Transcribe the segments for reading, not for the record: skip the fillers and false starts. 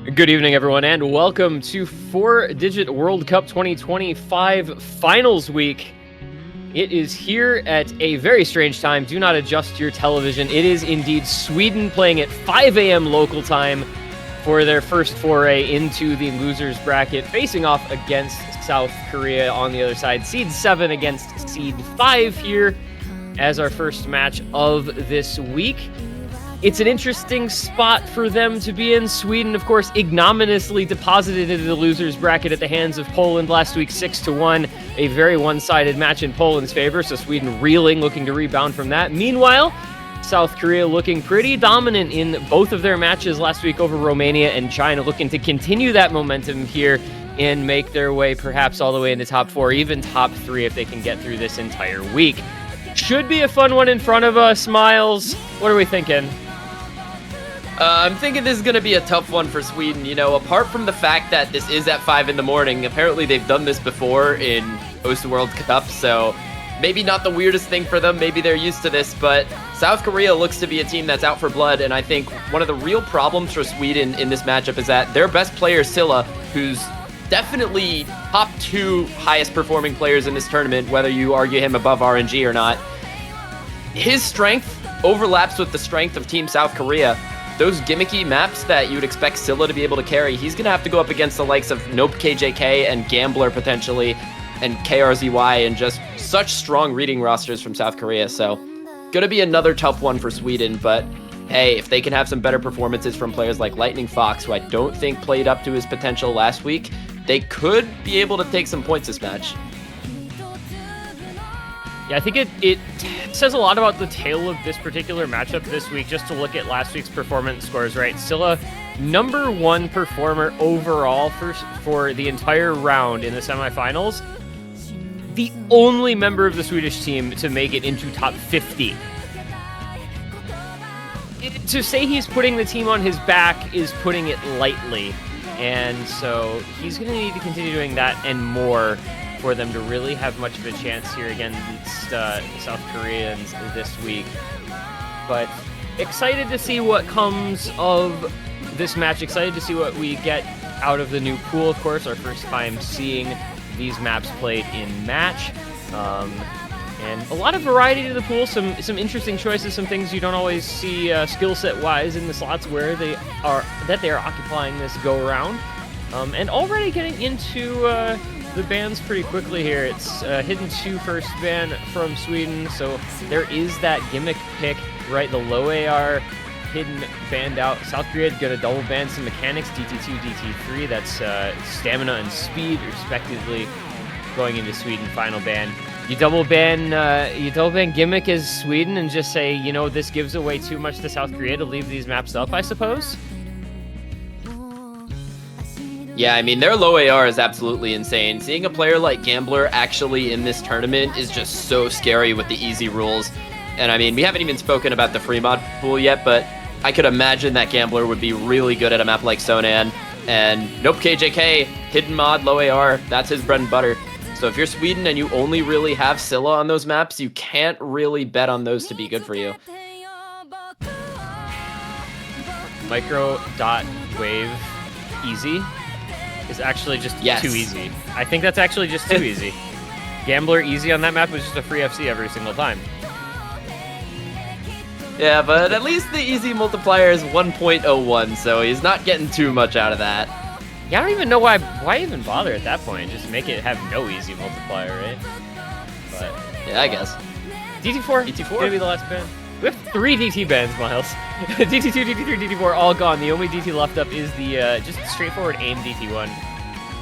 Good evening, everyone, and welcome to 4-Digit World Cup 2025 Finals Week. It is here at a very strange time. Do not adjust your television. It is indeed Sweden playing at 5 a.m. local time for their first foray into the losers bracket, facing off against South Korea on the other side. Seed 7 against Seed 5 here as our first match of this week. It's an interesting spot for them to be in. Sweden, of course, ignominiously deposited into the losers bracket at the hands of Poland last week, 6-1. A very one-sided match in Poland's favor, so Sweden reeling, looking to rebound from that. Meanwhile, South Korea looking pretty dominant in both of their matches last week over Romania and China, looking to continue that momentum here and make their way perhaps all the way into top 4, even top 3 if they can get through this entire week. Should be a fun one in front of us, Miles. What are we thinking? I'm thinking this is going to be a tough one for Sweden. You know, apart from the fact that this is at 5 in the morning, apparently they've done this before in host World Cup, so maybe not the weirdest thing for them. Maybe they're used to this, but South Korea looks to be a team that's out for blood, and I think one of the real problems for Sweden in this matchup is that their best player, Silla, who's definitely top 2 highest performing players in this tournament, whether you argue him above RNG or not, his strength overlaps with the strength of Team South Korea. Those gimmicky maps that you would expect Silla to be able to carry, he's going to have to go up against the likes of Nope KJK and Gambler potentially, and KRZY, and just such strong reading rosters from South Korea. So, going to be another tough one for Sweden, but hey, if they can have some better performances from players like Lightning Fox, who I don't think played up to his potential last week, they could be able to take some points this match. Yeah, I think it says a lot about the tale of this particular matchup this week, just to look at last week's performance scores, right? Silla, number 1 performer overall for the entire round in the semifinals. The only member of the Swedish team to make it into top 50. To say he's putting the team on his back is putting it lightly. And so he's going to need to continue doing that and more for them to really have much of a chance here against South Koreans this week. But excited to see what comes of this match. Excited to see what we get out of the new pool, of course. Our first time seeing these maps played in match. And a lot of variety to the pool, some interesting choices, some things you don't always see skill set wise in the slots where they are occupying this go around. And already getting into the bans pretty quickly here. It's hidden 2 first ban from Sweden, so there is that gimmick pick, right? The low AR hidden banned out. South Korea gonna double ban some mechanics, DT2, DT3. That's stamina and speed, respectively, going into Sweden final ban. You double ban gimmick as Sweden and just say, you know, this gives away too much to South Korea to leave these maps up, I suppose. Yeah, I mean, their low AR is absolutely insane. Seeing a player like Gambler actually in this tournament is just so scary with the easy rules. And I mean, we haven't even spoken about the free mod pool yet, but I could imagine that Gambler would be really good at a map like Sonan. And Nope KJK, hidden mod, low AR, that's his bread and butter. So if you're Sweden and you only really have Silla on those maps, you can't really bet on those to be good for you. Micro dot wave easy is actually just too easy. I think that's actually just too easy. Gambler easy on that map was just a free FC every single time. Yeah, but at least the easy multiplier is 1.01, so he's not getting too much out of that. Yeah, I don't even know why even bother at that point. Just make it have no easy multiplier, right? But yeah, I guess. DT4 gonna be the last ban. We have 3 DT bans, Miles. DT2, DT3, DT4 all gone. The only DT left up is the just straightforward aim DT1.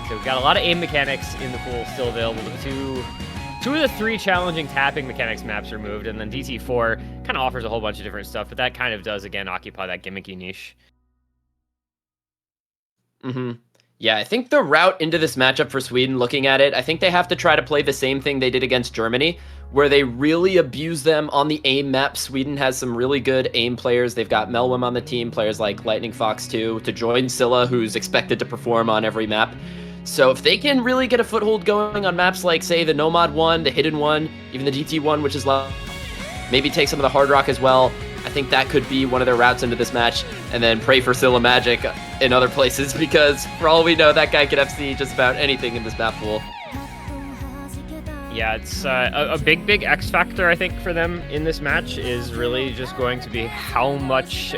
So we've got a lot of aim mechanics in the pool still available. Two of the 3 challenging tapping mechanics maps removed, and then DT4 kind of offers a whole bunch of different stuff, but that kind of does, again, occupy that gimmicky niche. Yeah, I think the route into this matchup for Sweden, looking at it, I think they have to try to play the same thing they did against Germany, where they really abuse them on the aim map. Sweden has some really good aim players. They've got Melwim on the team, players like Lightning Fox 2, to join Silla, who's expected to perform on every map. So if they can really get a foothold going on maps like, say, the Nomad one, the Hidden one, even the DT one, which is maybe take some of the Hard Rock as well, I think that could be one of their routes into this match, and then pray for Scylla Magic in other places, because for all we know, that guy could FC just about anything in this map pool. Yeah, it's a big X factor, I think, for them in this match is really just going to be how much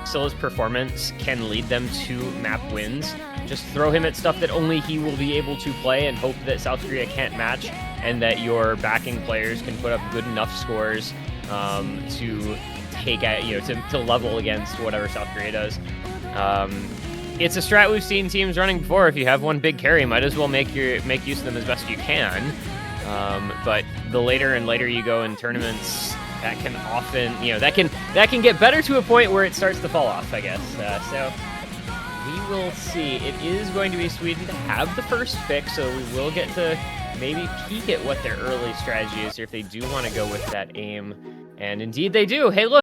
Scylla's performance can lead them to map wins. Just throw him at stuff that only he will be able to play and hope that South Korea can't match, and that your backing players can put up good enough scores to take at, to level against whatever South Korea does. It's a strat we've seen teams running before. If you have one big carry, might as well make use of them as best you can. But the later and later you go in tournaments, that can often, that can get better to a point where it starts to fall off, I guess. So we will see. It is going to be Sweden to have the first pick, so we will get to maybe peek at what their early strategy is here if they do want to go with that aim. And indeed they do. Hey, look.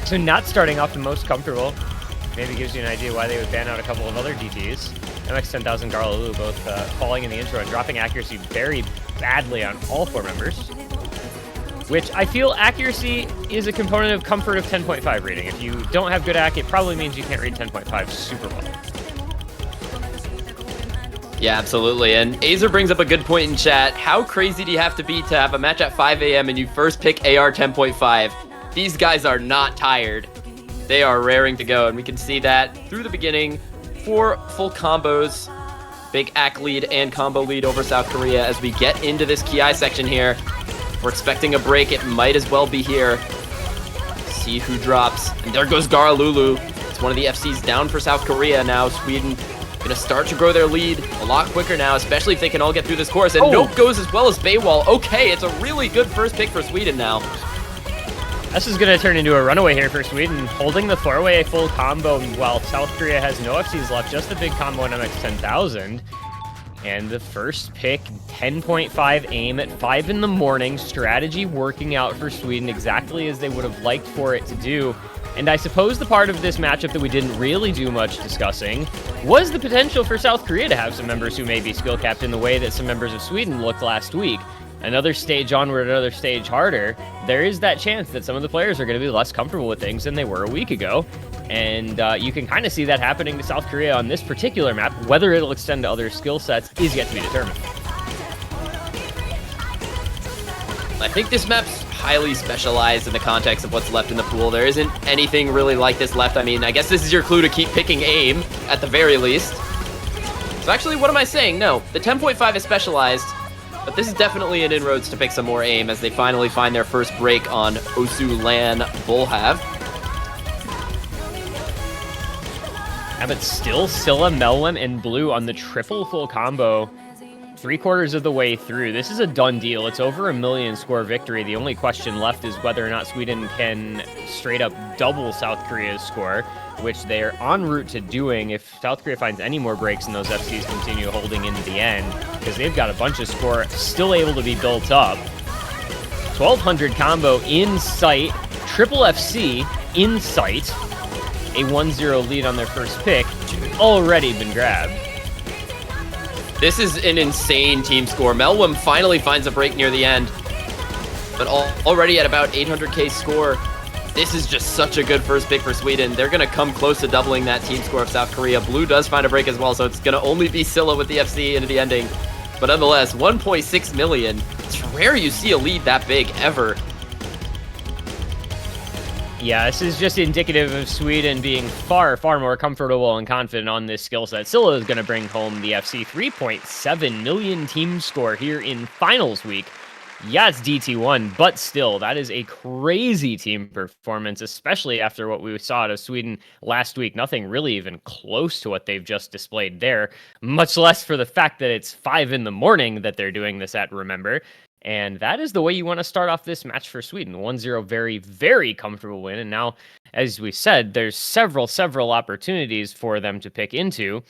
So not starting off the most comfortable. Maybe gives you an idea why they would ban out a couple of other DTs. MX-10,000, Garlalulu both falling in the intro and dropping accuracy very badly on all four members. Which I feel accuracy is a component of comfort of 10.5 reading. If you don't have good ac, it probably means you can't read 10.5 super well. Yeah, absolutely. And Azer brings up a good point in chat. How crazy do you have to be to have a match at 5 a.m. and you first pick AR 10.5? These guys are not tired. They are raring to go, and we can see that through the beginning. 4 full combos, big AC lead and combo lead over South Korea as we get into this Ki section here. We're expecting a break. It might as well be here. See who drops. And there goes Garlalulu. It's one of the FCs down for South Korea now. Sweden gonna start to grow their lead a lot quicker now, especially if they can all get through this course. And Nope goes as well as Baywall. Okay, it's a really good first pick for Sweden now. This is going to turn into a runaway here for Sweden, holding the 4-way full combo while South Korea has no FCs left, just the big combo on MX 10,000. And the first pick, 10.5 aim at 5 in the morning, strategy working out for Sweden exactly as they would have liked for it to do. And I suppose the part of this matchup that we didn't really do much discussing was the potential for South Korea to have some members who may be skill capped in the way that some members of Sweden looked last week. Another stage onward, another stage harder. There is that chance that some of the players are going to be less comfortable with things than they were a week ago. And you can kind of see that happening to South Korea on this particular map. Whether it'll extend to other skill sets is yet to be determined. I think this map's highly specialized in the context of what's left in the pool. There isn't anything really like this left. I mean, I guess this is your clue to keep picking aim, at the very least. So actually, what am I saying? No, the 10.5 is specialized, but this is definitely an inroads to pick some more aim as they finally find their first break on Osu Lan Bullhav. Yeah, but still Scylla, Melwem, and Blue on the triple full combo. 3/4 of the way through. This is a done deal. It's over 1 million score victory. The only question left is whether or not Sweden can straight up double South Korea's score, which they're en route to doing if South Korea finds any more breaks and those FCs continue holding into the end, because they've got a bunch of score still able to be built up. 1200 combo in sight, triple FC in sight, a 1-0 lead on their first pick, already been grabbed. This is an insane team score. Melwem finally finds a break near the end, but already at about 800k score. This is just such a good first pick for Sweden. They're going to come close to doubling that team score of South Korea. Blue does find a break as well, so it's going to only be Scylla with the FC into the ending. But nonetheless, 1.6 million. It's rare you see a lead that big ever. Yeah, this is just indicative of Sweden being far, far more comfortable and confident on this skill set. Scylla is going to bring home the FC 3.7 million team score here in finals week. Yeah, it's DT1, but still, that is a crazy team performance, especially after what we saw out of Sweden last week. Nothing really even close to what they've just displayed there, much less for the fact that it's 5 in the morning that they're doing this at, remember. And that is the way you want to start off this match for Sweden. 1-0, very, very comfortable win. And now, as we said, there's several opportunities for them to pick into.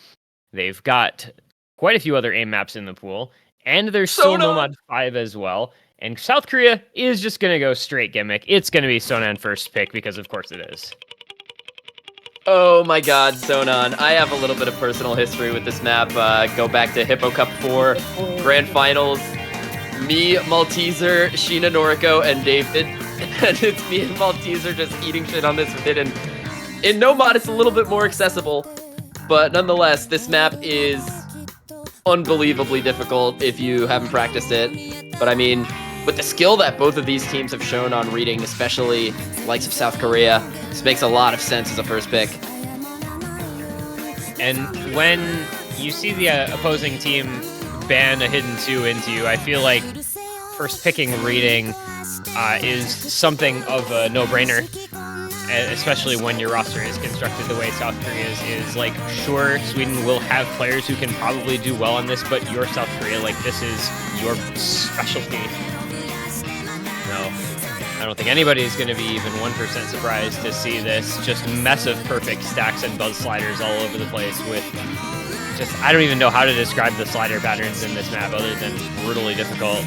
They've got quite a few other aim maps in the pool, and there's still Nomad 5 as well. And South Korea is just going to go straight gimmick. It's going to be Sonan first pick, because of course it is. Oh my god, Sonan. I have a little bit of personal history with this map. Go back to Hippo Cup 4, Grand Finals. Me, Malteser, Sheena Noriko, and David. And it's me and Malteser just eating shit on this with it. And in Nomad, it's a little bit more accessible. But nonetheless, this map is unbelievably difficult if you haven't practiced it. But I mean, with the skill that both of these teams have shown on reading, especially the likes of South Korea, this makes a lot of sense as a first pick. And when you see the opposing team ban a hidden 2 into you, I feel like first picking reading is something of a no-brainer, especially when your roster is constructed the way South Korea's is. Like, sure, Sweden will have players who can probably do well on this, but you're South Korea, like, this is your specialty. No, I don't think anybody is going to be even 1% surprised to see this just mess of perfect stacks and buzz sliders all over the place with just, I don't even know how to describe the slider patterns in this map other than brutally difficult.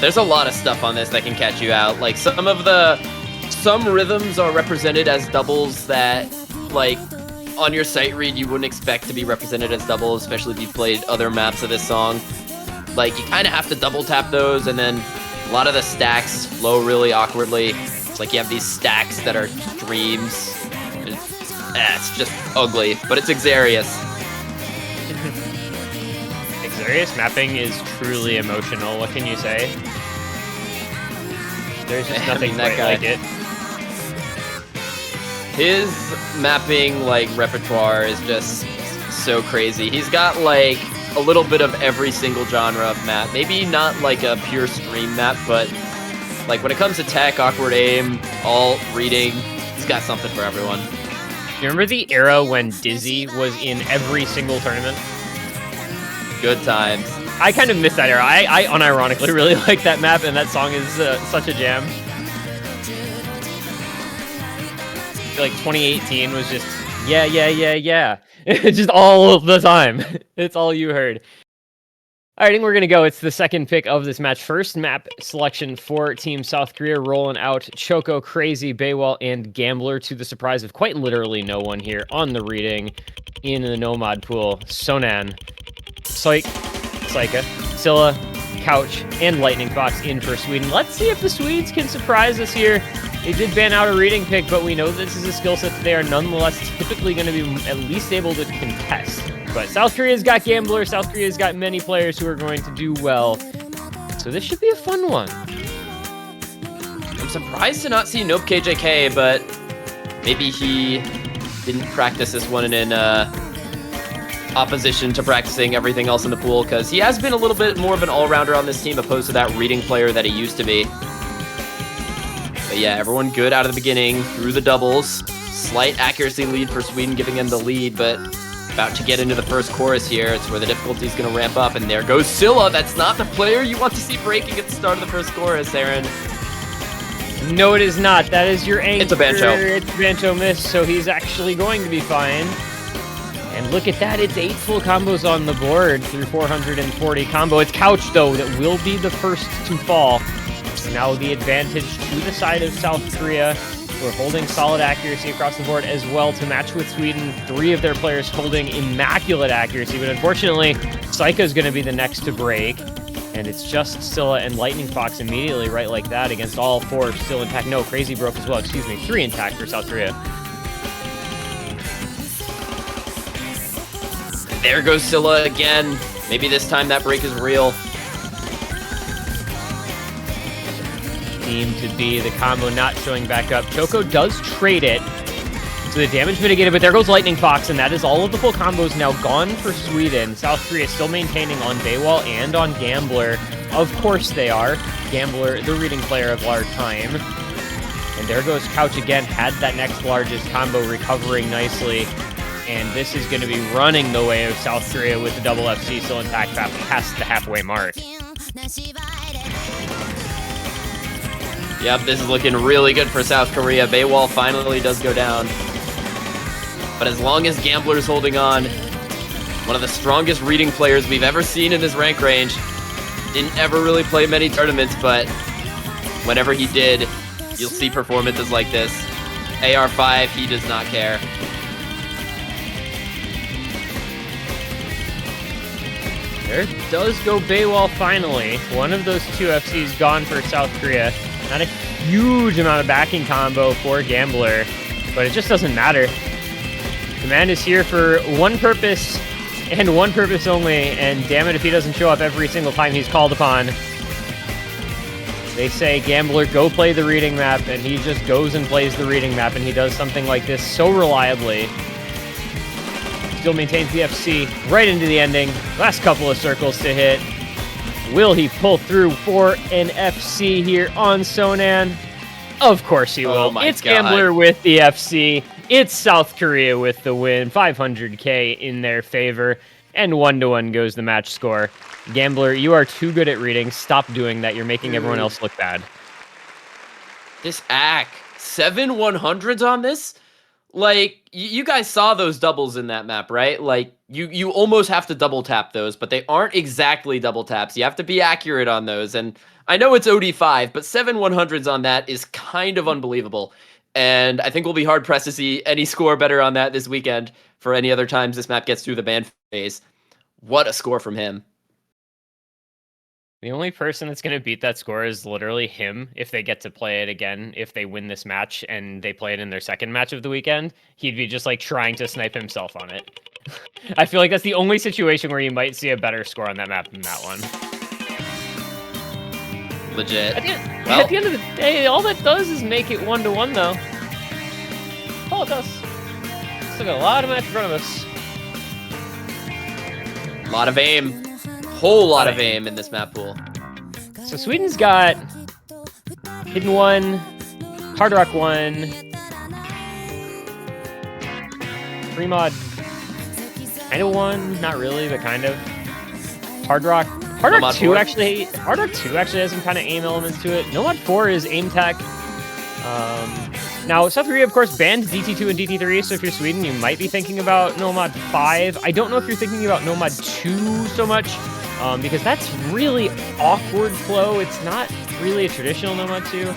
There's a lot of stuff on this that can catch you out. Like, some rhythms are represented as doubles that, like, on your sight read you wouldn't expect to be represented as doubles, especially if you've played other maps of this song. Like, you kind of have to double tap those, and then a lot of the stacks flow really awkwardly. It's like you have these stacks that are streams. It's just ugly, but it's Xarius. Xarius mapping is truly emotional. What can you say? There's just nothing quite like it. His mapping, like, repertoire is just so crazy. He's got, like, a little bit of every single genre of map. Maybe not, like, a pure stream map, but, like, when it comes to tech, awkward aim, alt, reading, he's got something for everyone. You remember the era when Dizzy was in every single tournament? Good times. I kind of miss that era. I unironically really like that map, and that song is such a jam. I feel like 2018 was just, yeah. Just all of the time. It's all you heard. All right, I think we're going to go. It's the second pick of this match. First map selection for Team South Korea, rolling out Choco, Crazy, Baywall, and Gambler, to the surprise of quite literally no one here on the reading. In the Nomad pool, Sonan, Psyka, Scylla, Couch, and Lightning Fox in for Sweden. Let's see if the Swedes can surprise us here. They did ban out a reading pick, but we know this is a skill set that they are nonetheless typically going to be at least able to contest. But South Korea's got Gambler. South Korea's got many players who are going to do well. So this should be a fun one. I'm surprised to not see Nope KJK, but maybe he didn't practice this one in opposition to practicing everything else in the pool, because he has been a little bit more of an all-rounder on this team opposed to that reading player that he used to be. But yeah, everyone good out of the beginning through the doubles. Slight accuracy lead for Sweden, giving him the lead, but about to get into the first chorus here. It's where the difficulty is going to ramp up, and there goes Scylla. That's not the player you want to see breaking at the start of the first chorus, Aaron. No, it is not. That is your anchor. It's a Bancho. It's Bancho miss, so he's actually going to be fine. And look at that. It's 8 full combos on the board through 440 combo. It's Couch, though, that will be the first to fall. So now the advantage to the side of South Korea. We're holding solid accuracy across the board as well to match with Sweden. 3 of their players holding immaculate accuracy, but unfortunately, Psycho's going to be the next to break. And it's just Scylla and Lightning Fox immediately right like that against all 4 still intact. No, Crazy broke as well, 3 intact for South Korea. There goes Scylla again. Maybe this time that break is real. Seem to be the combo not showing back up. Choco does trade it, so the damage mitigated, but there goes Lightning Fox, and that is all of the full combos now gone for Sweden. South Korea still maintaining on Baywall and on Gambler. Of course they are. Gambler, the reading player of our time. And there goes Couch again, had that next largest combo, recovering nicely. And this is going to be running the way of South Korea with the double FC still intact past the halfway mark. Yep, this is looking really good for South Korea. Baywall finally does go down. But as long as Gambler's holding on, one of the strongest reading players we've ever seen in this rank range. Didn't ever really play many tournaments, but whenever he did, you'll see performances like this. AR5, he does not care. There does go Baywall finally. One of those 2 FCs gone for South Korea. Not a huge amount of backing combo for Gambler, but it just doesn't matter. The man is here for one purpose, and one purpose only, and damn it if he doesn't show up every single time he's called upon. They say, Gambler, go play the reading map, and he just goes and plays the reading map, and he does something like this so reliably. Still maintains the FC right into the ending. Last couple of circles to hit. Will he pull through for an FC here on Sonan? Of course he will. Oh my It's God. Gambler with the FC. It's South Korea with the win. 500k in their favor. And 1-1 goes the match score. Gambler, you are too good at reading. Stop doing that. You're making everyone else look bad. This act, 7 100s on this? Like, you guys saw those doubles in that map, right? Like, you almost have to double tap those, but they aren't exactly double taps. You have to be accurate on those. And I know it's OD5, but 7 100s on that is kind of unbelievable. And I think we'll be hard-pressed to see any score better on that this weekend for any other times this map gets through the ban phase. What a score from him. The only person that's going to beat that score is literally him if they get to play it again. If they win this match and they play it in their second match of the weekend, he'd be just like trying to snipe himself on it. I feel like that's the only situation where you might see a better score on that map than that one. Legit. At the end of the day, all that does is make it 1-1 though. All it does. Still got a lot of match in front of us. A lot of aim. Whole lot of aim in this map pool. So Sweden's got Hidden 1, Hard Rock 1, Fremod kind of 1, not really, but kind of. Hard Rock Hard Rock Nomad 2 4? actually, Hard Rock 2 actually has some kind of aim elements to it. Nomad 4 is aim tech. Now, South Korea, of course, banned DT2 and DT3, so if you're Sweden, you might be thinking about Nomad 5. I don't know if you're thinking about Nomad 2 so much, because that's really awkward flow. It's not really a traditional Nomad 2.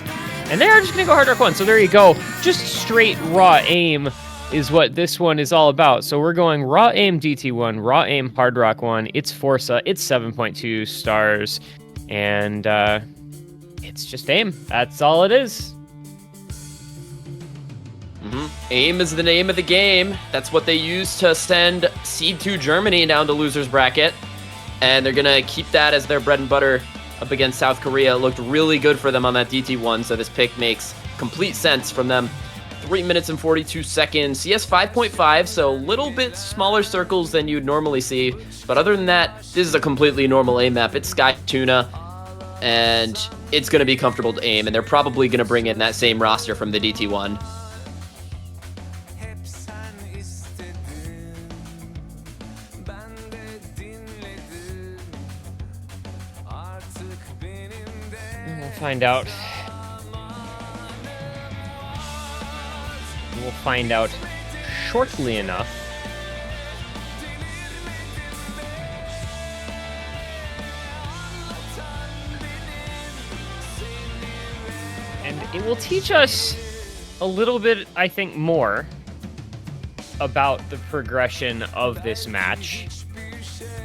And they are just going to go Hard Rock 1, so there you go. Just straight raw aim is what this one is all about. So we're going raw aim DT1, raw aim Hard Rock 1. It's Forza, it's 7.2 stars, and it's just aim. That's all it is. AIM is the name of the game. That's what they use to send Seed 2 Germany down to loser's bracket. And they're going to keep that as their bread and butter up against South Korea. It looked really good for them on that DT1, so this pick makes complete sense from them. 3 minutes and 42 seconds. CS 5.5, so a little bit smaller circles than you'd normally see. But other than that, this is a completely normal aim map. It's Sky Tuna, and it's going to be comfortable to aim. And they're probably going to bring in that same roster from the DT1. Find out. We'll find out shortly enough. And it will teach us a little bit, I think, more about the progression of this match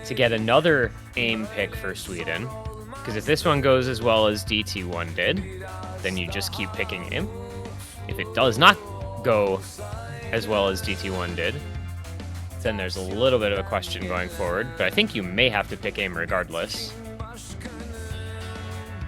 to get another aim pick for Sweden. Because if this one goes as well as DT1 did, then you just keep picking him. If it does not go as well as DT1 did, then there's a little bit of a question going forward. But I think you may have to pick aim regardless.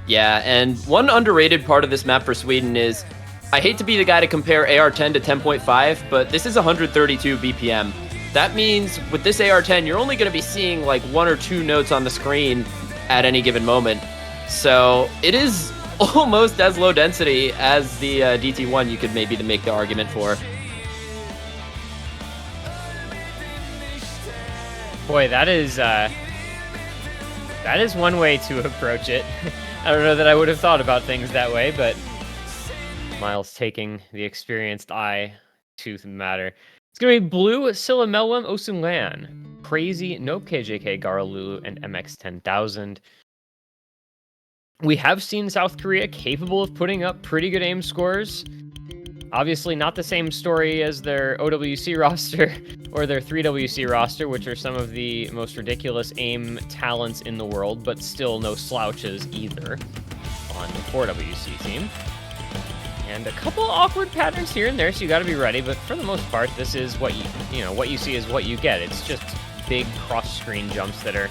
Yeah, and one underrated part of this map for Sweden is, I hate to be the guy to compare AR-10 to 10.5, but this is 132 BPM. That means with this AR-10, you're only going to be seeing like 1 or 2 notes on the screen at any given moment. So it is almost as low density as the DT1 you could maybe make the argument for. Boy, that is one way to approach it. I don't know that I would have thought about things that way, but Miles taking the experienced eye to the matter. It's going to be Blue, Scylla, Melwem, Osunlan, Crazy, Nope, KJK, Garalulu, and MX-10000. We have seen South Korea capable of putting up pretty good aim scores. Obviously not the same story as their OWC roster or their 3WC roster, which are some of the most ridiculous aim talents in the world, but still no slouches either on the 4WC team. And a couple awkward patterns here and there, so you got to be ready. But for the most part, this is what what you see is what you get. It's just big cross-screen jumps that are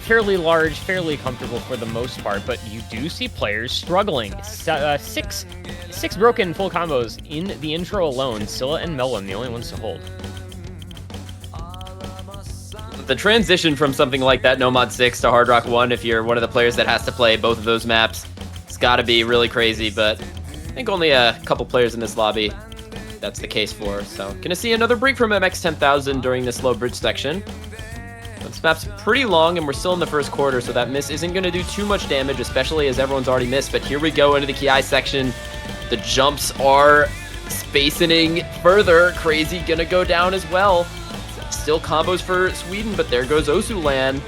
fairly large, fairly comfortable for the most part. But you do see players struggling. Six broken full combos in the intro alone. Scylla and Melwem, the only ones to hold. The transition from something like that Nomad 6 to Hard Rock 1, if you're one of the players that has to play both of those maps, it's got to be really crazy. But I think only a couple players in this lobby that's the case for. So gonna see another break from MX-10000 during this low bridge section. This map's pretty long and we're still in the first quarter, so that miss isn't gonna do too much damage, especially as everyone's already missed. But here we go into the Ki section. The jumps are spacing further. Crazy gonna go down as well. Still combos for Sweden, but there goes Osunlan.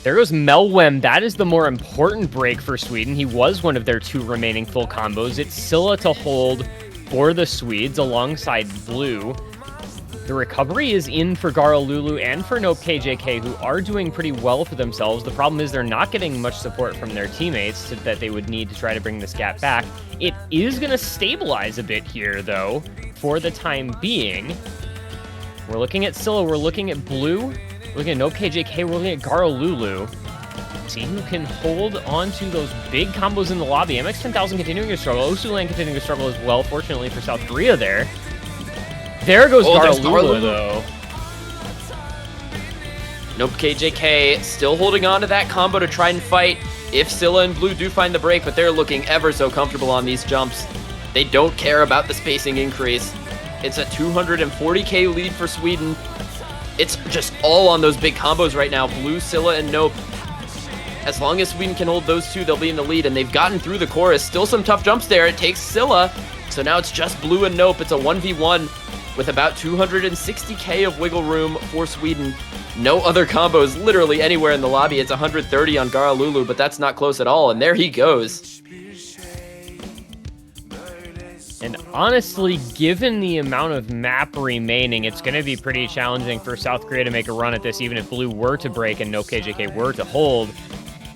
There goes Melwem. That is the more important break for Sweden. He was one of their 2 remaining full combos. It's Scylla to hold for the Swedes alongside Blue. The recovery is in for Garalulu and for Nope KJK, who are doing pretty well for themselves. The problem is they're not getting much support from their teammates that they would need to try to bring this gap back. It is going to stabilize a bit here, though, for the time being. We're looking at Scylla. We're looking at Blue. We're looking at Nope KJK. We're looking at Garalulu. See who can hold on to those big combos in the lobby. MX-10000 continuing to struggle. Osunlan continuing to struggle as well, fortunately for South Korea there. There goes Garalulu, though. Nope, KJK still holding on to that combo to try and fight if Scylla and Blue do find the break, but they're looking ever so comfortable on these jumps. They don't care about the spacing increase. It's a 240k lead for Sweden. It's just all on those big combos right now. Blue, Scylla, and Nope. As long as Sweden can hold those two, they'll be in the lead, and they've gotten through the chorus. Still some tough jumps there. It takes Scylla, so now it's just Blue and Nope. It's a 1v1 with about 260k of wiggle room for Sweden. No other combos literally anywhere in the lobby. It's 130 on Garalulu, but that's not close at all, and there he goes. And honestly, given the amount of map remaining, it's going to be pretty challenging for South Korea to make a run at this, even if Blue were to break and no KJK were to hold.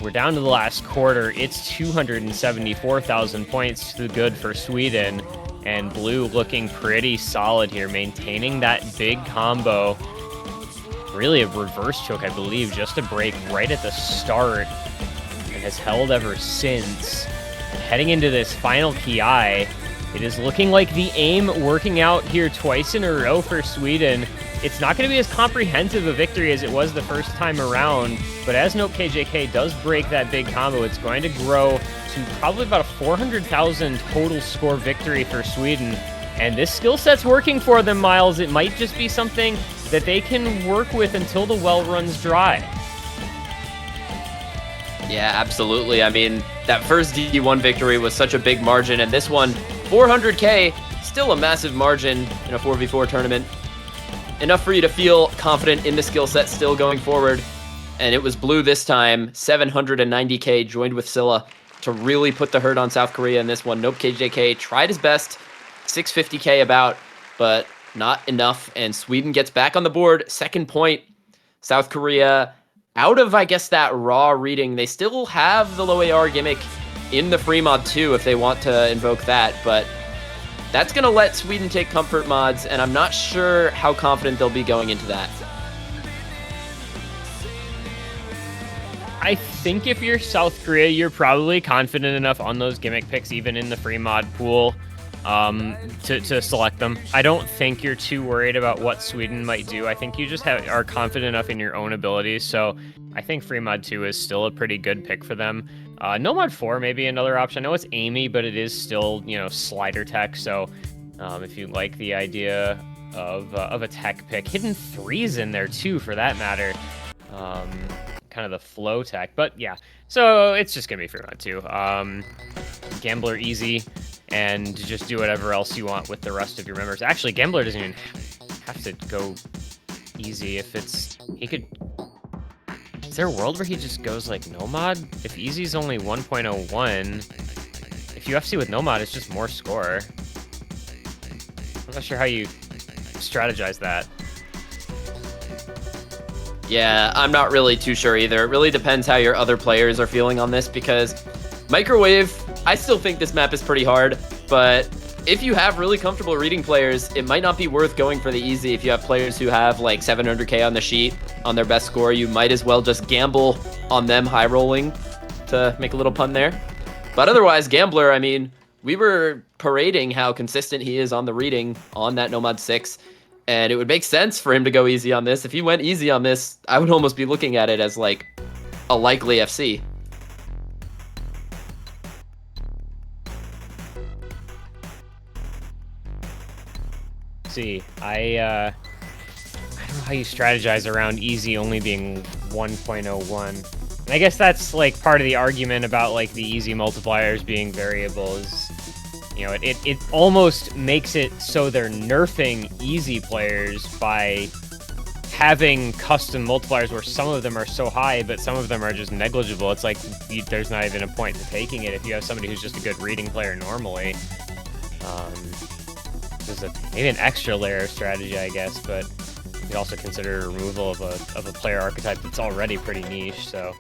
We're down to the last quarter. It's 274,000 points to the good for Sweden. And Blue looking pretty solid here, maintaining that big combo. Really a reverse choke, I believe, just a break right at the start. And has held ever since. And heading into this final Ki, it is looking like the aim working out here twice in a row for Sweden. It's not going to be as comprehensive a victory as it was the first time around, but as Nope KJK does break that big combo, it's going to grow to probably about a 400,000 total score victory for Sweden. And this skill set's working for them, Miles. It might just be something that they can work with until the well runs dry. Yeah, absolutely. I mean, that first D1 victory was such a big margin, and this one, 400k, still a massive margin in a 4v4 tournament. Enough for you to feel confident in the skill set still going forward. And it was Blue this time, 790k, joined with Scylla to really put the hurt on South Korea in this one. Nope KJK tried his best, 650k about, but not enough. And Sweden gets back on the board, second point. South Korea out of, I guess, that raw reading. They still have the low AR gimmick in the free mod too if they want to invoke that, but that's going to let Sweden take comfort mods, and I'm not sure how confident they'll be going into that. I think if you're South Korea, you're probably confident enough on those gimmick picks, even in the free mod pool, to select them. I don't think you're too worried about what Sweden might do. I think you just are confident enough in your own abilities, so I think free mod 2 is still a pretty good pick for them. No mod 4 may be another option. I know it's Amy, but it is still, slider tech. So if you like the idea of a tech pick, Hidden 3's in there too, for that matter. Kind of the flow tech, but yeah. So it's just gonna be free mod 2. Gambler easy, and just do whatever else you want with the rest of your members. Actually, Gambler doesn't even have to go easy he could. Is there a world where he just goes like no mod? If easy's only 1.01, if you FC with no mod, it's just more score. I'm not sure how you strategize that. Yeah, I'm not really too sure either. It really depends how your other players are feeling on this, because Microwave, I still think this map is pretty hard, but if you have really comfortable reading players, it might not be worth going for the easy. If you have players who have like 700k on the sheet on their best score, you might as well just gamble on them high rolling, to make a little pun there. But otherwise, Gambler, I mean, we were parading how consistent he is on the reading on that No Mod 6, and it would make sense for him to go easy on this. If he went easy on this, I would almost be looking at it as like a likely FC. See, I don't know how you strategize around easy only being 1.01. And I guess that's like part of the argument about like the easy multipliers being variables. It almost makes it so they're nerfing easy players by having custom multipliers where some of them are so high, but some of them are just negligible. It's like there's not even a point to taking it if you have somebody who's just a good reading player normally. There's maybe an extra layer of strategy, I guess, but you could also consider removal of a player archetype that's already pretty niche, so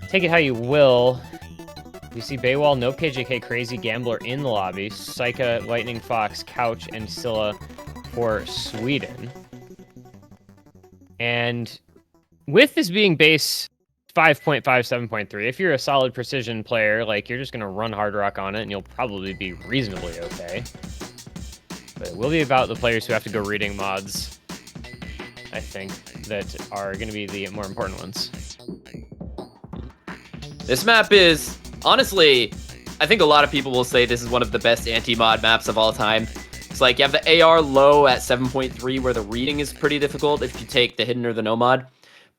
take it how you will. We see Baywall, Nope KJK, Crazy Gambler in the lobby, Psycha, Lightning Fox, Couch, and Scylla for Sweden. And with this being base 5.5, 7.3, if you're a solid precision player, like, you're just going to run Hard Rock on it, and you'll probably be reasonably okay. But it will be about the players who have to go reading mods, I think, that are going to be the more important ones. This map is, honestly, I think a lot of people will say this is one of the best anti-mod maps of all time. It's like you have the AR low at 7.3, where the reading is pretty difficult if you take the hidden or the nomad.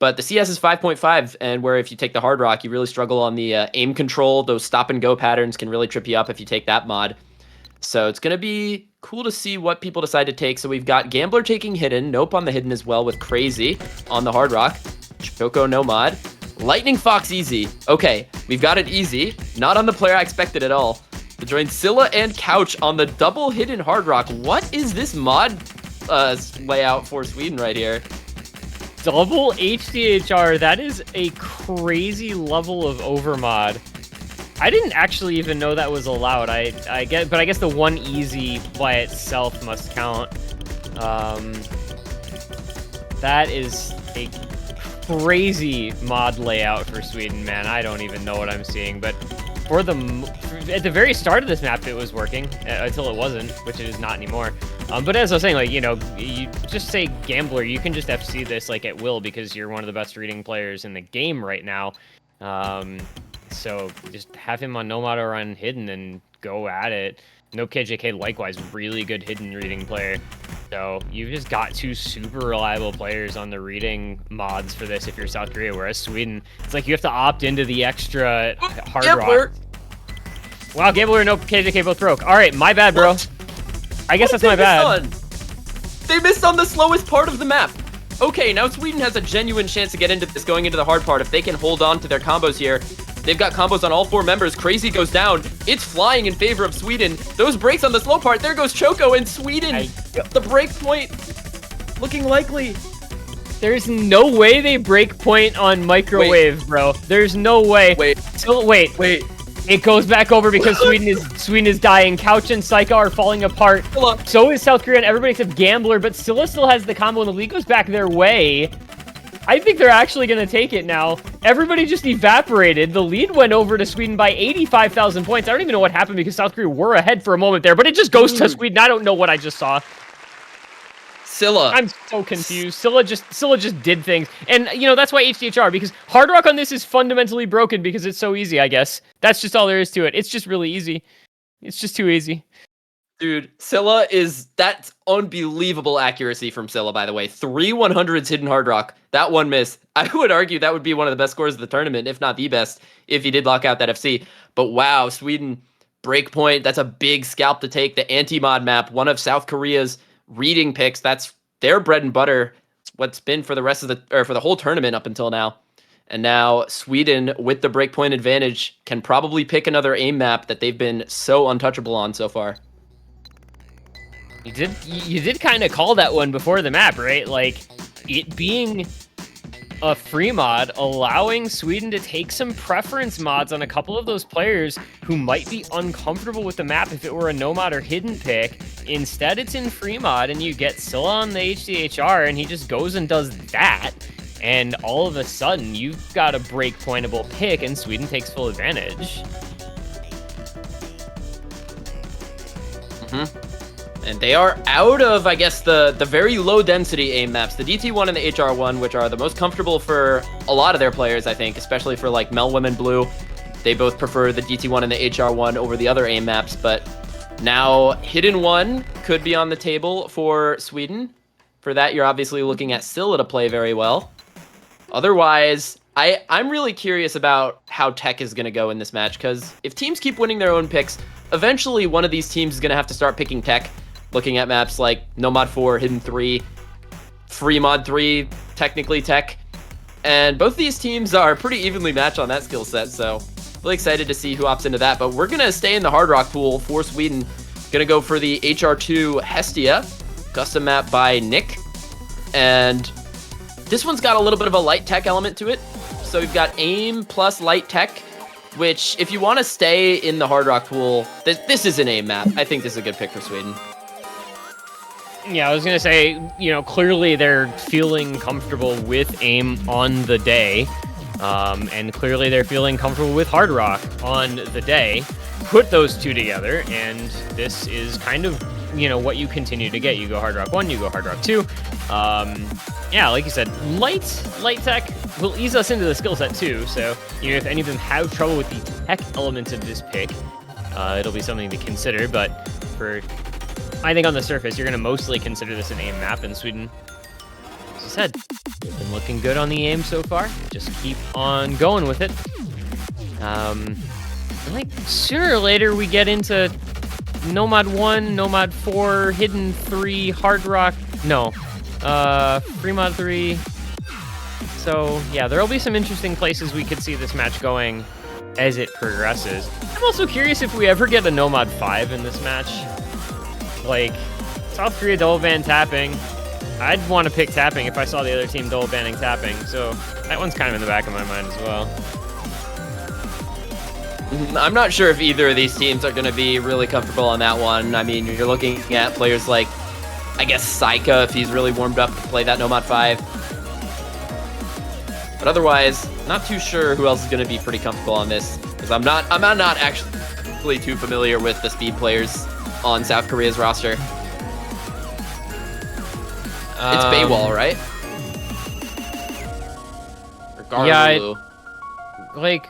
But the CS is 5.5, and where if you take the hard rock, you really struggle on the aim control. Those stop and go patterns can really trip you up if you take that mod. So it's going to be cool to see what people decide to take. So we've got Gambler taking hidden, Nope on the hidden as well with Crazy on the hard rock, Choco no mod, Lightning Fox easy. Okay, we've got it easy, not on the player I expected at all. To join Scylla and Couch on the double hidden hard rock. What is this mod layout for Sweden right here? Double HDHR, that is a crazy level of overmod. I didn't actually even know that was allowed. I guess the one easy by itself must count. That is a crazy mod layout for Sweden, man. I don't even know what I'm seeing, but at the very start of this map, it was working until it wasn't, which it is not anymore. But as I was saying, like, you know, you just say Gambler, you can just FC this like at will because you're one of the best reading players in the game right now. So just have him on Nomad or on Hidden and go at it. Nope KJK likewise, really good hidden reading player. So you've just got two super reliable players on the reading mods for this if you're South Korea, whereas Sweden, it's like you have to opt into the extra hard rock. Wow, Gambler and Nope KJK both broke. All right, my bad, bro. I guess that's my bad. They missed on the slowest part of the map. Okay, now Sweden has a genuine chance to get into this going into the hard part if they can hold on to their combos here. They've got combos on all four members. Crazy goes down. It's flying in favor of Sweden. Those breaks on the slow part. There goes Choco and Sweden. The break point looking likely. There's no way they break point on microwave, bro. There's no way. Wait. It goes back over because Sweden is dying. Couch and Psycho are falling apart. So is South Korea and everybody except Gambler, but Scylla still has the combo and the lead goes back their way. I think they're actually going to take it now. Everybody just evaporated. The lead went over to Sweden by 85,000 points. I don't even know what happened because South Korea were ahead for a moment there, but it just goes to Sweden. I don't know what I just saw. Scylla. I'm so confused. Scylla just did things. And, you know, that's why HDHR, because hard rock on this is fundamentally broken because it's so easy, I guess. That's just all there is to it. It's just really easy. It's just too easy. Dude, Scylla that's unbelievable accuracy from Scylla, by the way. 3 100s hidden hard rock. That one miss. I would argue that would be one of the best scores of the tournament, if not the best, if he did lock out that FC. But wow, Sweden, breakpoint. That's a big scalp to take. The anti-mod map, one of South Korea's reading picks. That's their bread and butter. It's what's been for the rest of for the whole tournament up until now. And now Sweden, with the breakpoint advantage, can probably pick another aim map that they've been so untouchable on so far. You did kind of call that one before the map, right? Like, it being a free mod, allowing Sweden to take some preference mods on a couple of those players who might be uncomfortable with the map if it were a no mod or hidden pick. Instead, it's in free mod, and you get Scylla on the HDHR, and he just goes and does that. And all of a sudden, you've got a break-pointable pick, and Sweden takes full advantage. And they are out of, I guess, the very low-density aim maps. The DT1 and the HR1, which are the most comfortable for a lot of their players, I think, especially for, like, Mel Women Blue. They both prefer the DT1 and the HR1 over the other aim maps, but now Hidden 1 could be on the table for Sweden. For that, you're obviously looking at Scylla to play very well. Otherwise, I'm really curious about how Tech is going to go in this match, because if teams keep winning their own picks, eventually one of these teams is going to have to start picking Tech, looking at maps like No Mod 4, Hidden 3, Free Mod 3, technically Tech. And both these teams are pretty evenly matched on that skill set, so really excited to see who opts into that. But we're going to stay in the hard rock pool for Sweden. Going to go for the HR2 Hestia, custom map by Nick. And this one's got a little bit of a light tech element to it. So we've got aim plus light tech, which if you want to stay in the hard rock pool, this is an aim map. I think this is a good pick for Sweden. Yeah, I was going to say, you know, clearly they're feeling comfortable with aim on the day. And clearly they're feeling comfortable with hard rock on the day. Put those two together, and this is kind of, you know, what you continue to get. You go hard rock 1, you go hard rock 2. Yeah, like you said, light tech will ease us into the skill set too. So, you know, if any of them have trouble with the tech elements of this pick, it'll be something to consider. But for I think on the surface, you're going to mostly consider this an aim map in Sweden. As I said, they've been looking good on the aim so far. Just keep on going with it. Like, sooner or later, we get into Nomad 1, Nomad 4, Hidden 3, Hard Rock. No. Free Mod 3. So, yeah, there'll be some interesting places we could see this match going as it progresses. I'm also curious if we ever get a Nomad 5 in this match. Like, South Korea double ban tapping. I'd want to pick tapping if I saw the other team double banning tapping, so that one's kind of in the back of my mind as well. I'm not sure if either of these teams are going to be really comfortable on that one. I mean, you're looking at players like, I guess, Saika, if he's really warmed up to play that Nomad 5. But otherwise, not too sure who else is going to be pretty comfortable on this, because I'm not actually too familiar with the speed players on South Korea's roster. It's Baywall, right? Or Garlulu. Yeah, like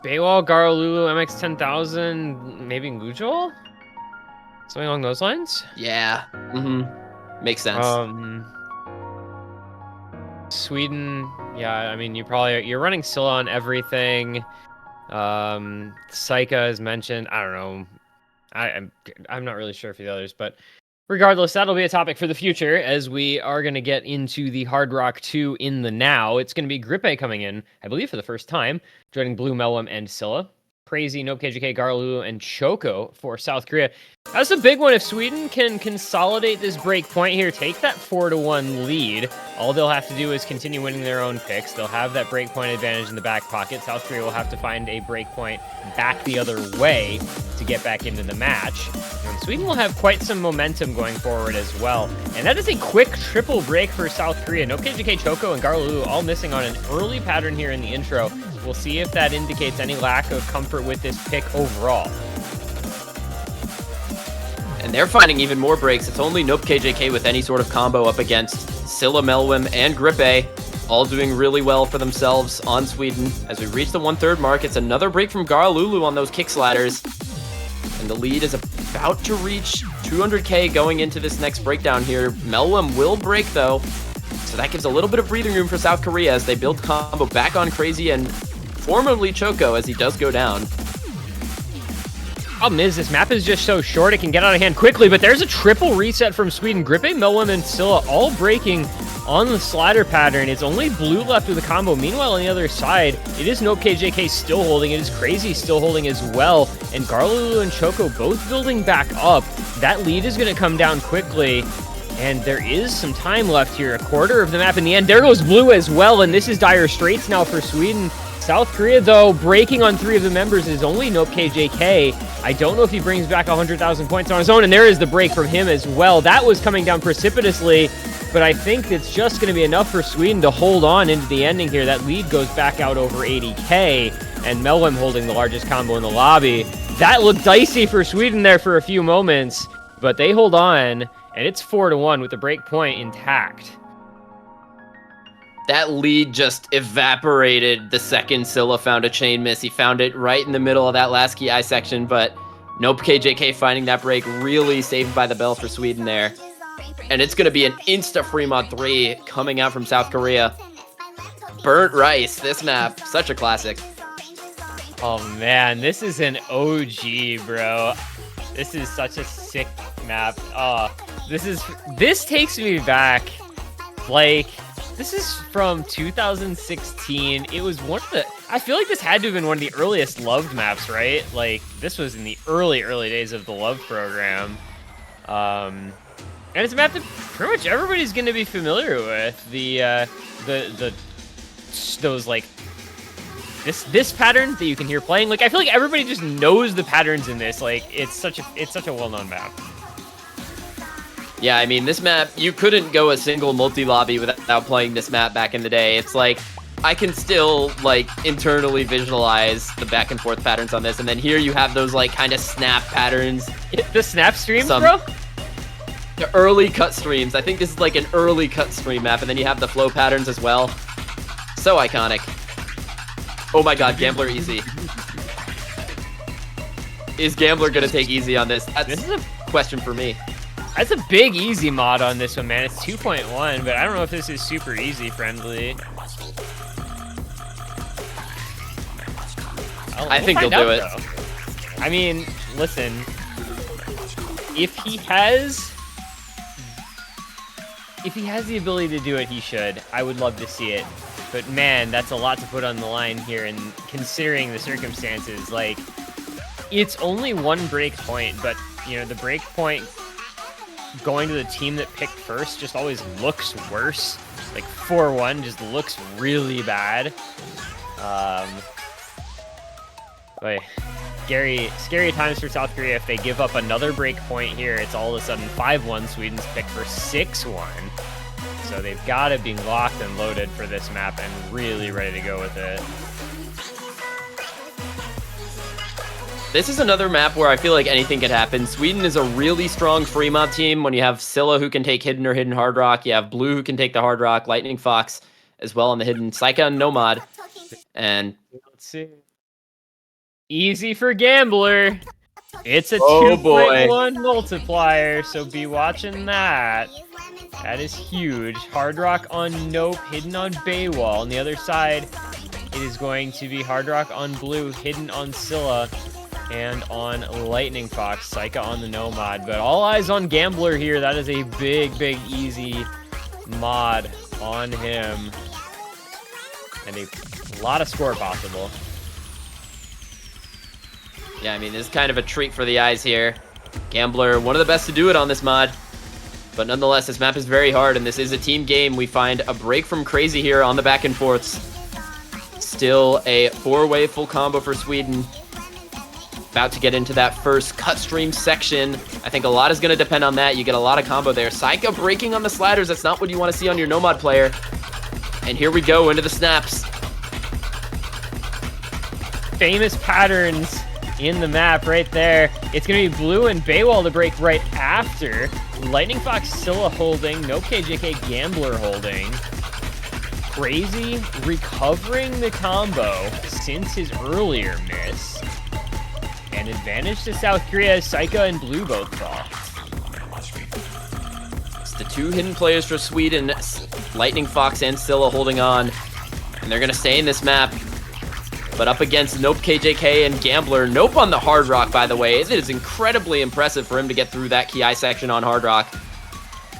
Baywall, Garlulu, MX-10,000, maybe Ngujol? Something along those lines? Yeah. Makes sense. Sweden, yeah, I mean, you're running Scylla on everything. Saika is mentioned. I don't know. I'm not really sure for the others, but regardless, that'll be a topic for the future as we are going to get into the Hard Rock 2 in the now. It's going to be Grippe coming in, I believe, for the first time, joining Blue, Melwam, and Scylla. Crazy, Nope KJK, Garlulu, and Choco for South Korea. That's a big one. If Sweden can consolidate this break point here, take that 4-1 lead, all they'll have to do is continue winning their own picks. They'll have that break point advantage in the back pocket. South Korea will have to find a break point back the other way to get back into the match. And Sweden will have quite some momentum going forward as well. And that is a quick triple break for South Korea. Nope KJK, Choco, and Garlulu all missing on an early pattern here in the intro. We'll see if that indicates any lack of comfort with this pick overall. And they're finding even more breaks. It's only Nope KJK with any sort of combo up against Scylla, Melwam, and Grippe, all doing really well for themselves on Sweden. As we reach the 1/3 mark, it's another break from Garlulu on those kick sliders. And the lead is about to reach 200k going into this next breakdown here. Melwam will break though, so that gives a little bit of breathing room for South Korea as they build combo back on Crazy and formerly Choco as he does go down. Problem is, this map is just so short, it can get out of hand quickly, but there's a triple reset from Sweden. Grippe, Melwam, and Scylla all breaking on the slider pattern. It's only Blue left with a combo. Meanwhile, on the other side, it is Nope KJK still holding. It is Crazy still holding as well. And Garlulu and Choco both building back up. That lead is going to come down quickly. And there is some time left here. A quarter of the map in the end. There goes Blue as well. And this is dire straits now for Sweden. South Korea, though, breaking on 3 of the members is only Nope KJK. I don't know if he brings back 100,000 points on his own, and there is the break from him as well. That was coming down precipitously, but I think it's just going to be enough for Sweden to hold on into the ending here. That lead goes back out over 80k, and Melwam holding the largest combo in the lobby. That looked dicey for Sweden there for a few moments, but they hold on, and it's 4-1 with the break point intact. That lead just evaporated the second Scylla found a chain miss. He found it right in the middle of that last key eye section, but Nope KJK finding that break, really saved by the bell for Sweden there. And it's going to be an insta free mod 3 coming out from South Korea. Burnt Rice, this map, such a classic. Oh man, this is an OG, bro. This is such a sick map. This takes me back, like, this is from 2016. It was one of the, I feel like this had to have been one of the earliest loved maps, right? Like, this was in the early days of the Love program. And it's a map that pretty much everybody's going to be familiar with. Those like, this pattern that you can hear playing. Like, I feel like everybody just knows the patterns in this. Like, it's such a well-known map. Yeah, I mean, this map, you couldn't go a single multi-lobby without playing this map back in the day. It's like, I can still, like, internally visualize the back and forth patterns on this, and then here you have those, like, kind of snap patterns. The snap streams, bro? The early cut streams. I think this is, like, an early cut stream map, and then you have the flow patterns as well. So iconic. Oh my god, Gambler easy. Is Gambler gonna take easy on this? That's a question for me. That's a big easy mod on this one, man. It's 2.1, but I don't know if this is super easy friendly. I think he'll do it. I mean, listen, if he has the ability to do it, he should. I would love to see it. But man, that's a lot to put on the line here, and considering the circumstances, like, it's only one break point, but, you know, the break point going to the team that picked first just always looks worse. Like, 4-1 just looks really bad. Boy, scary times for South Korea. If they give up another break point here, it's all of a sudden 5-1. Sweden's picked for 6-1. So they've got to be locked and loaded for this map and really ready to go with it. This is another map where I feel like anything could happen. Sweden is a really strong free mob team. When you have Scylla who can take hidden or hidden hard rock, you have Blue who can take the hard rock, Lightning Fox as well on the hidden, Psycha and Nomad. And let's see. Easy for Gambler. It's a Oh, boy. 2.1 multiplier, so be watching that. That is huge. Hard rock on Nope, hidden on Baywall. On the other side, it is going to be Hard rock on Blue, hidden on Scylla, and on Lightning Fox. Psycha on the Nomad. But all eyes on Gambler here. That is a big, big, easy mod on him. And a lot of score possible. yeah, I mean, this is kind of a treat for the eyes here. Gambler, one of the best to do it on this mod. But nonetheless, this map is very hard, and this is a team game. We find a break from Crazy here on the back and forths. Still a 4-way full combo for Sweden. About to get into that first cut stream section. I think a lot is going to depend on that. You get a lot of combo there. Psycha breaking on the sliders. That's not what you want to see on your Nomad player. And here we go into the snaps. Famous patterns in the map right there. It's going to be Blue and Baywall to break right after. Lightning Fox, Scylla holding. No KJK, Gambler holding. Crazy recovering the combo since his earlier miss. And advantage to South Korea as Psycha and Blue both fall. It's the two hidden players for Sweden, Lightning Fox and Scylla holding on. And they're going to stay in this map. But up against Nope, KJK, and Gambler. Nope on the Hard Rock, by the way. It is incredibly impressive for him to get through that Ki section on Hard Rock.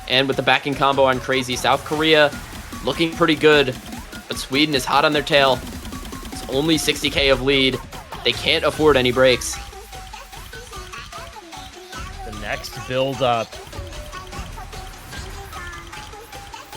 And with the backing combo on Crazy, South Korea looking pretty good. But Sweden is hot on their tail. It's only 60k of lead. They can't afford any breaks. The next build up.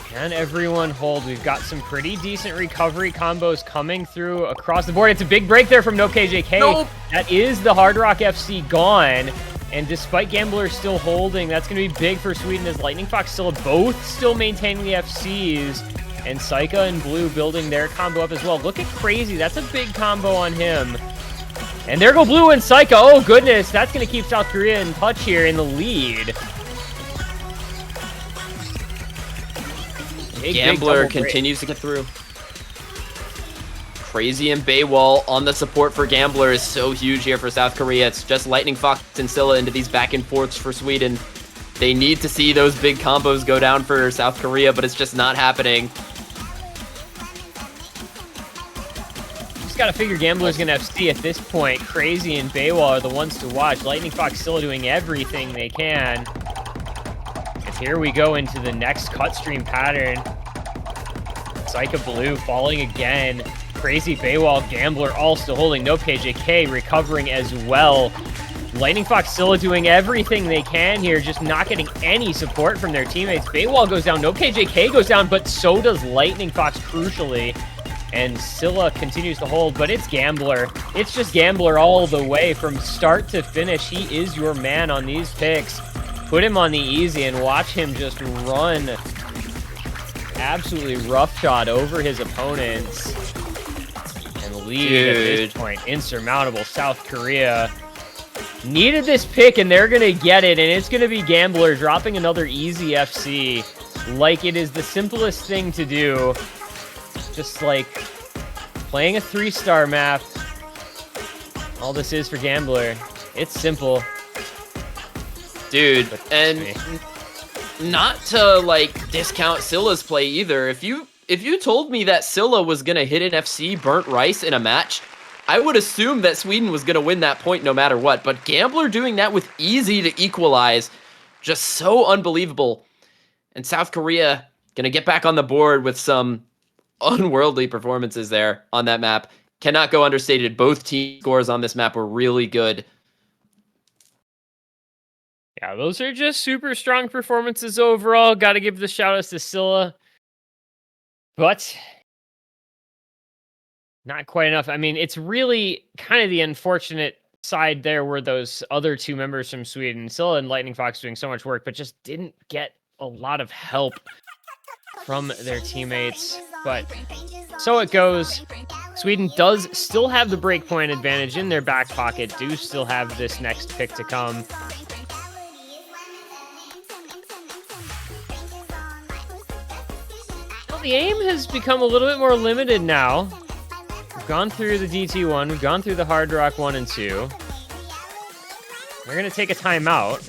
Can everyone hold? We've got some pretty decent recovery combos coming through across the board. It's a big break there from Nope KJK. Nope. That is the Hard Rock FC gone. And despite Gambler still holding, that's going to be big for Sweden as Lightning Fox still both still maintaining the FCs. And Psycha and Blue building their combo up as well. Look at Crazy. That's a big combo on him. And there go Blue and Psycha. Oh, goodness. That's going to keep South Korea in touch here in the lead. Gambler continues to get through. Crazy and Baywall on the support for Gambler is so huge here for South Korea. It's just Lightning Fox and Scylla into these back and forths for Sweden. They need to see those big combos go down for South Korea, but it's just not happening. Just gotta figure Gambler's gonna have C at this point. Crazy and Baywall are the ones to watch. Lightning Fox still doing everything they can. As here we go into the next cut stream pattern. Psycha Blue falling again. Crazy Baywall, Gambler all still holding. No KJK recovering as well. Lightning Fox Scylla doing everything they can here, just not getting any support from their teammates. Baywall goes down, no KJK goes down, but so does Lightning Fox crucially. And Scylla continues to hold, but it's Gambler. It's just Gambler all the way from start to finish. He is your man on these picks. Put him on the easy and watch him just run absolutely roughshod over his opponents. And lead at this point, insurmountable. South Korea needed this pick, and they're going to get it, and it's going to be Gambler dropping another easy FC. Like it is the simplest thing to do. Just like playing a 3-star map. All this is for Gambler. It's simple. Dude, But and not to like discount Scylla's play either. If you told me that Scylla was gonna hit an FC Burnt Rice in a match, I would assume that Sweden was gonna win that point no matter what. But Gambler doing that with easy to equalize, just so unbelievable. And South Korea gonna get back on the board with some unworldly performances there on that map. Cannot go understated. Both team scores on this map were really good. Yeah, those are just super strong performances overall. Got to give the shout outs to Scylla. But not quite enough. I mean, it's really kind of the unfortunate side there where those other two members from Sweden, Scylla and Lightning Fox, doing so much work, but just didn't get a lot of help from their teammates. But so it goes. Sweden does still have the breakpoint advantage in their back pocket, do still have this next pick to come. Well, the aim has become a little bit more limited now. We've gone through the DT1, we've gone through the Hard Rock 1 and 2. They're going to take a timeout.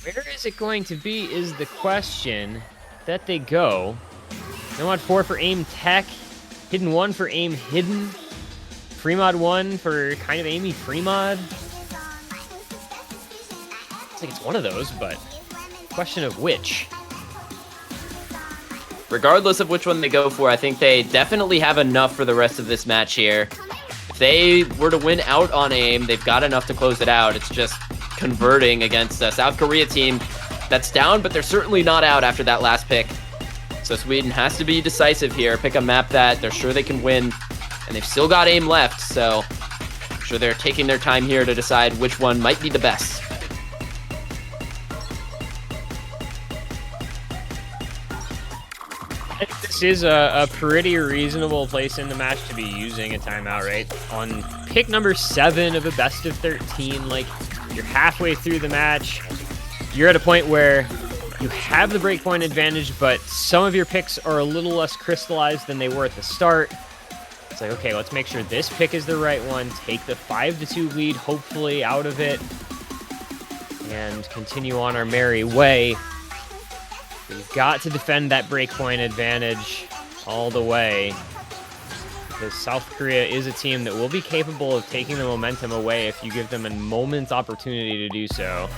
Where is it going to be is the question that they go. Nomad 4 for aim tech, Hidden 1 for aim hidden, Fremod 1 for kind of aimy Fremod. I think it's one of those, but question of which. Regardless of which one they go for, I think they definitely have enough for the rest of this match here. If they were to win out on aim, they've got enough to close it out. It's just converting against a South Korea team that's down, but they're certainly not out after that last pick. So Sweden has to be decisive here, pick a map that they're sure they can win, and they've still got aim left, so I'm sure they're taking their time here to decide which one might be the best. I think this is a pretty reasonable place in the match to be using a timeout, right? On pick number 7 of a best of 13, like, you're halfway through the match. You're at a point where you have the breakpoint advantage, but some of your picks are a little less crystallized than they were at the start. It's like, okay, let's make sure this pick is the right one, take the 5-2 lead, hopefully, out of it, and continue on our merry way. We've got to defend that breakpoint advantage all the way, because South Korea is a team that will be capable of taking the momentum away if you give them a moment's opportunity to do so.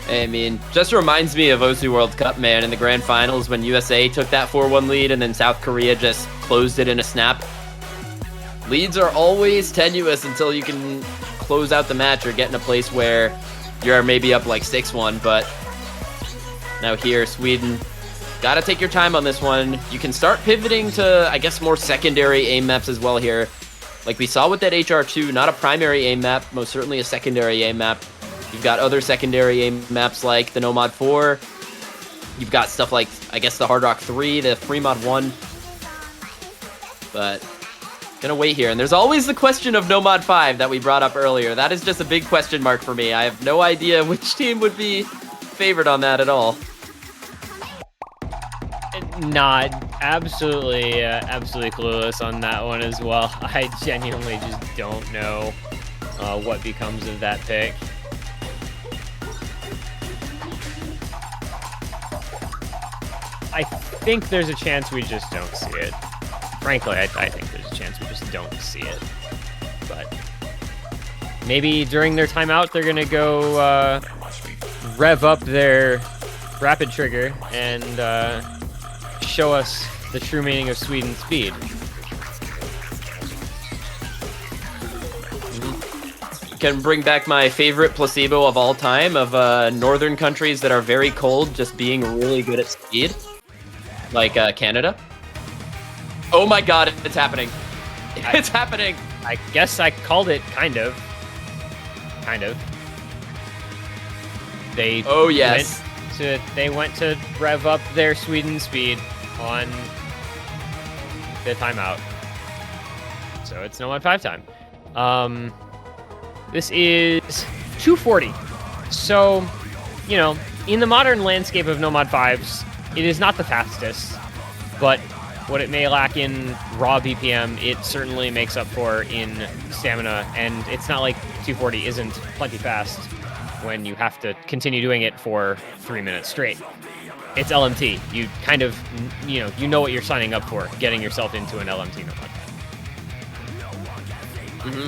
I mean, just reminds me of OSU World Cup, man, in the grand finals when USA took that 4-1 lead and then South Korea just closed it in a snap. Leads are always tenuous until you can close out the match or get in a place where you're maybe up like 6-1, but now here, Sweden, gotta take your time on this one. You can start pivoting to, I guess, more secondary aim maps as well here. Like we saw with that HR2, not a primary aim map, most certainly a secondary aim map. You've got other secondary aim maps like the Nomad 4. You've got stuff like, I guess, the Hard Rock 3, the Fremod 1. But gonna wait here. And there's always the question of Nomad 5 that we brought up earlier. That is just a big question mark for me. I have no idea which team would be favored on that at all. Not absolutely clueless on that one as well. I genuinely just don't know what becomes of that pick. I think there's a chance we just don't see it. Frankly, I think there's a chance we just don't see it. But maybe during their timeout, they're going to go rev up their rapid trigger and show us the true meaning of Sweden's speed. Can bring back my favorite placebo of all time of northern countries that are very cold just being really good at speed. Like Canada. Oh my god, it's happening. It's happening. I guess I called it, kind of. They oh yes. They went to rev up their Sweden speed on the timeout. So it's Nomad 5 time. This is 240. So, you know, in the modern landscape of Nomad 5s, it is not the fastest, but what it may lack in raw BPM, it certainly makes up for in stamina, and it's not like 240 isn't plenty fast when you have to continue doing it for 3 minutes straight. It's LMT. You kind of, you know what you're signing up for, getting yourself into an LMT mode.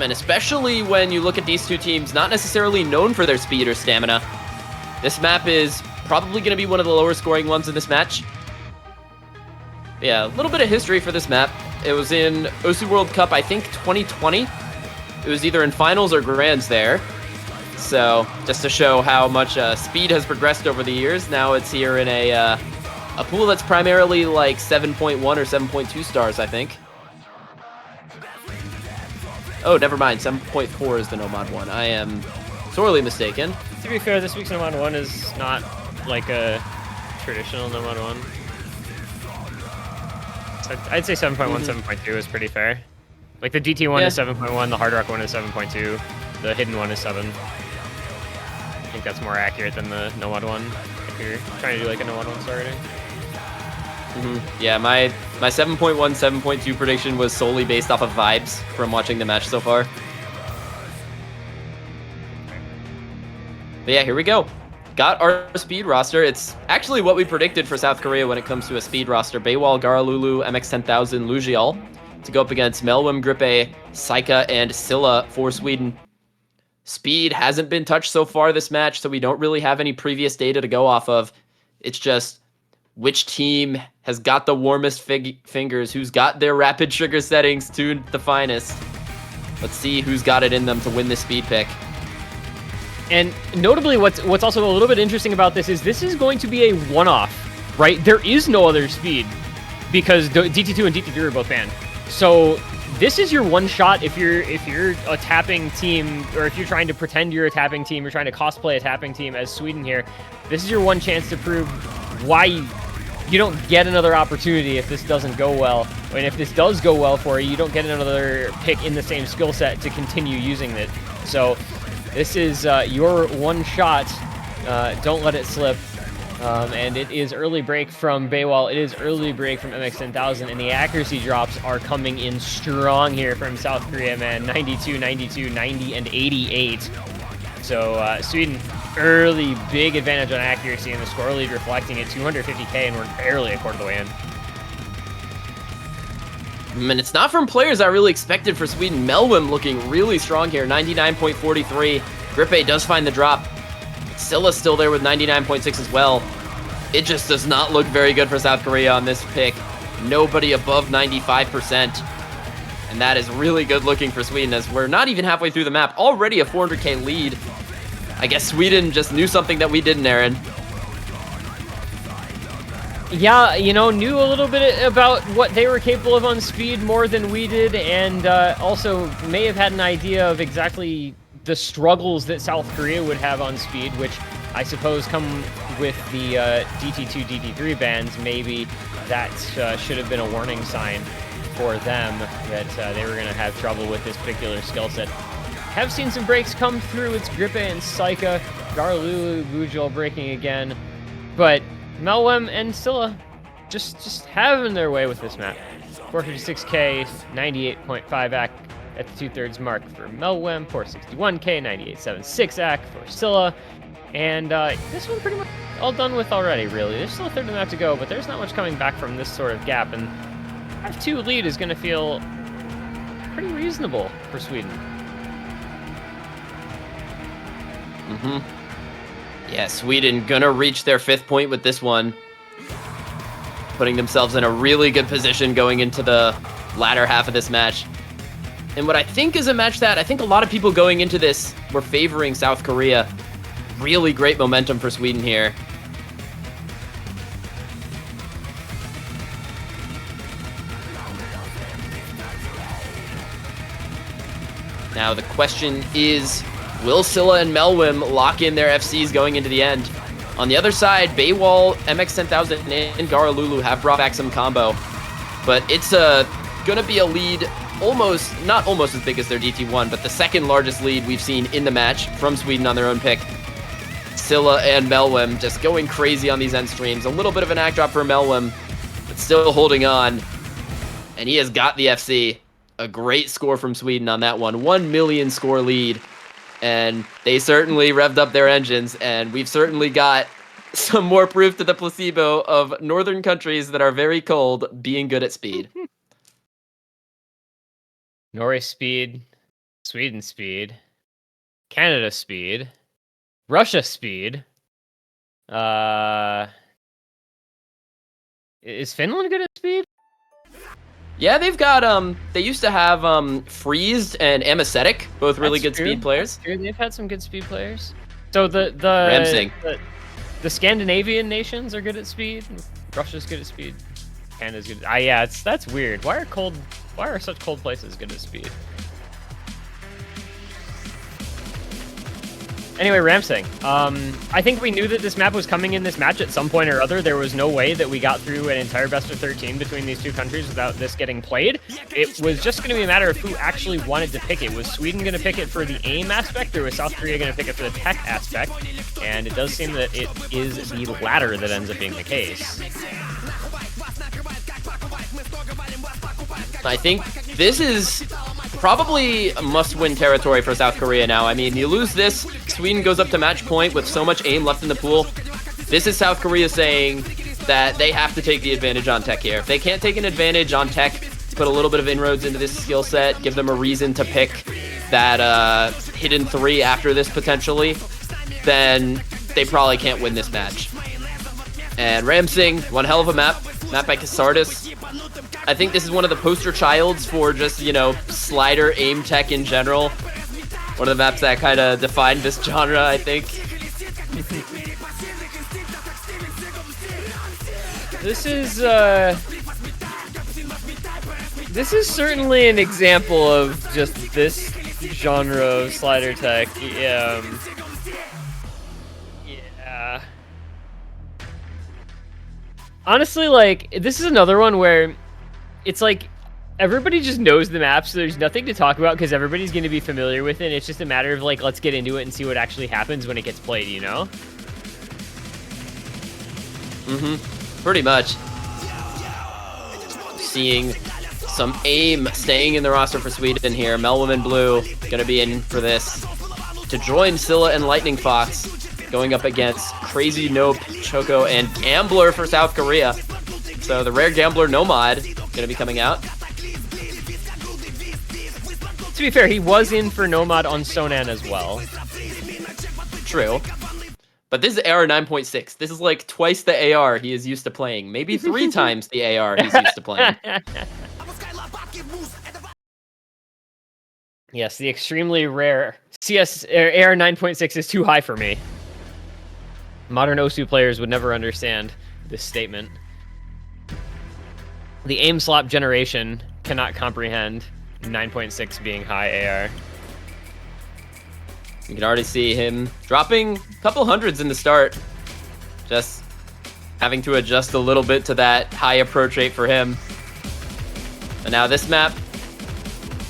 And especially when you look at these two teams, not necessarily known for their speed or stamina, this map is probably going to be one of the lower scoring ones in this match. Yeah, a little bit of history for this map. It was in OSU World Cup, I think 2020. It was either in finals or grands there. So just to show how much speed has progressed over the years, now it's here in a pool that's primarily like 7.1 or 7.2 stars, I think. Oh, never mind. 7.4 is the Nomad one. I am sorely mistaken. To be fair, this week's Nomad 1 is not like a traditional Nomad 1. So I'd say 7.1, 7.2 is pretty fair. Like the DT one is 7.1, the Hard Rock one is 7.2, the Hidden one is 7. I think that's more accurate than the Nomad one if you're trying to do like a Nomad 1 star rating. Yeah, my 7.1, 7.2 prediction was solely based off of vibes from watching the match so far. But yeah, here we go. Got our speed roster. It's actually what we predicted for South Korea when it comes to a speed roster. Baywall, Garalulu, MX-10000, Lugial to go up against Melwim, Grippe, Saika, and Scylla for Sweden. Speed hasn't been touched so far this match, so we don't really have any previous data to go off of. It's just which team has got the warmest fingers, who's got their rapid trigger settings tuned the finest. Let's see who's got it in them to win this speed pick. And notably, what's also a little bit interesting about this is going to be a one-off, right? There is no other speed because DT2 and DT3 are both banned. So this is your one shot if you're a tapping team, or if you're trying to pretend you're a tapping team, you're trying to cosplay a tapping team as Sweden here. This is your one chance to prove why you don't get another opportunity if this doesn't go well. And if this does go well for you, you don't get another pick in the same skill set to continue using it. So this is your one shot. Don't let it slip. And it is early break from Baywall. It is early break from MX-10000. And the accuracy drops are coming in strong here from South Korea, man. 92, 92, 90, and 88. So Sweden, early big advantage on accuracy, and the score lead reflecting it, 250k, and we're barely a quarter of the way in. And it's not from players I really expected for Sweden. Melwim looking really strong here, 99.43. Grippe does find the drop. Scylla's still there with 99.6 as well. It just does not look very good for South Korea on this pick. Nobody above 95%. And that is really good looking for Sweden, as we're not even halfway through the map. Already a 400k lead. I guess Sweden just knew something that we didn't, Aaron. Yeah, knew a little bit about what they were capable of on speed more than we did, and also may have had an idea of exactly the struggles that South Korea would have on speed, which I suppose come with the DT2, DT3 bans. Maybe that should have been a warning sign for them that they were going to have trouble with this particular skill set. Have seen some breaks come through. It's Grippe and Saika. Garalulu, Lugial breaking again. But Melwim and Scylla just having their way with this map. 456k, 98.5 AC at the 2/3 mark for Melwim. 461k, 98.76 AC for Scylla. And this one pretty much all done with already, really. There's still a third of the map to go, but there's not much coming back from this sort of gap. And F2 lead is going to feel pretty reasonable for Sweden. Yeah, Sweden gonna reach their 5th point with this one, putting themselves in a really good position going into the latter half of this match. And what I think is a match that I think a lot of people going into this were favoring South Korea. Really great momentum for Sweden here. Now the question is, will Scylla and Melwim lock in their FCs going into the end? On the other side, Baywall, MX-10000, and Garalulu have brought back some combo. But it's gonna be a lead not almost as big as their DT1, but the second largest lead we've seen in the match from Sweden on their own pick. Scylla and Melwim just going crazy on these end streams. A little bit of an act drop for Melwim, but still holding on. and he has got the FC. A great score from Sweden on that one. 1 million score lead. And they certainly revved up their engines, and we've certainly got some more proof to the placebo of northern countries that are very cold being good at speed. Norway speed, Sweden speed, Canada speed, Russia speed. Is Finland good at speed? Yeah, they've got they used to have Freezed and Amasthetic, both really good speed players. That's true. They've had some good speed players. So the Ramsing. the Scandinavian nations are good at speed. Russia's good at speed. Canada's good. Yeah, that's weird. Why are such cold places good at speed? Anyway, Ramsing. I think we knew that this map was coming in this match at some point or other. There was no way that we got through an entire best of 13 between these two countries without this getting played. It was just going to be a matter of who actually wanted to pick it. Was Sweden going to pick it for the aim aspect, or was South Korea going to pick it for the tech aspect? And it does seem that it is the latter that ends up being the case. I think this is probably a must-win territory for South Korea now. I mean, you lose this, Sweden goes up to match point with so much aim left in the pool. This is South Korea saying that they have to take the advantage on tech here. If they can't take an advantage on tech, put a little bit of inroads into this skill set, give them a reason to pick that hidden 3 after this potentially, then they probably can't win this match. And Ramsing, one hell of a map by Casardis. I think this is one of the poster childs for just, you know, slider aim tech in general. One of the maps that kind of defined this genre, I think. This is certainly an example of just this genre of slider tech. Yeah. Honestly, like, this is another one where it's like everybody just knows the map, so there's nothing to talk about because everybody's going to be familiar with it. It's just a matter of, like, let's get into it and see what actually happens when it gets played, you know? Pretty much. Seeing some aim staying in the roster for Sweden here. Melwoman Blue going to be in for this to join Scylla and Lightning Fox, going up against Crazy Nope, Choco, and Gambler for South Korea. So the rare Gambler Nomad going to be coming out. To be fair, he was in for Nomad on Sonan as well. True. But this is AR 9.6. This is like twice the AR he is used to playing. Maybe 3 times the AR he's used to playing. Yes, the extremely rare CS AR 9.6 is too high for me. Modern Osu players would never understand this statement. The aim slop generation cannot comprehend 9.6 being high AR. You can already see him dropping a couple hundreds in the start. Just having to adjust a little bit to that high approach rate for him. And now this map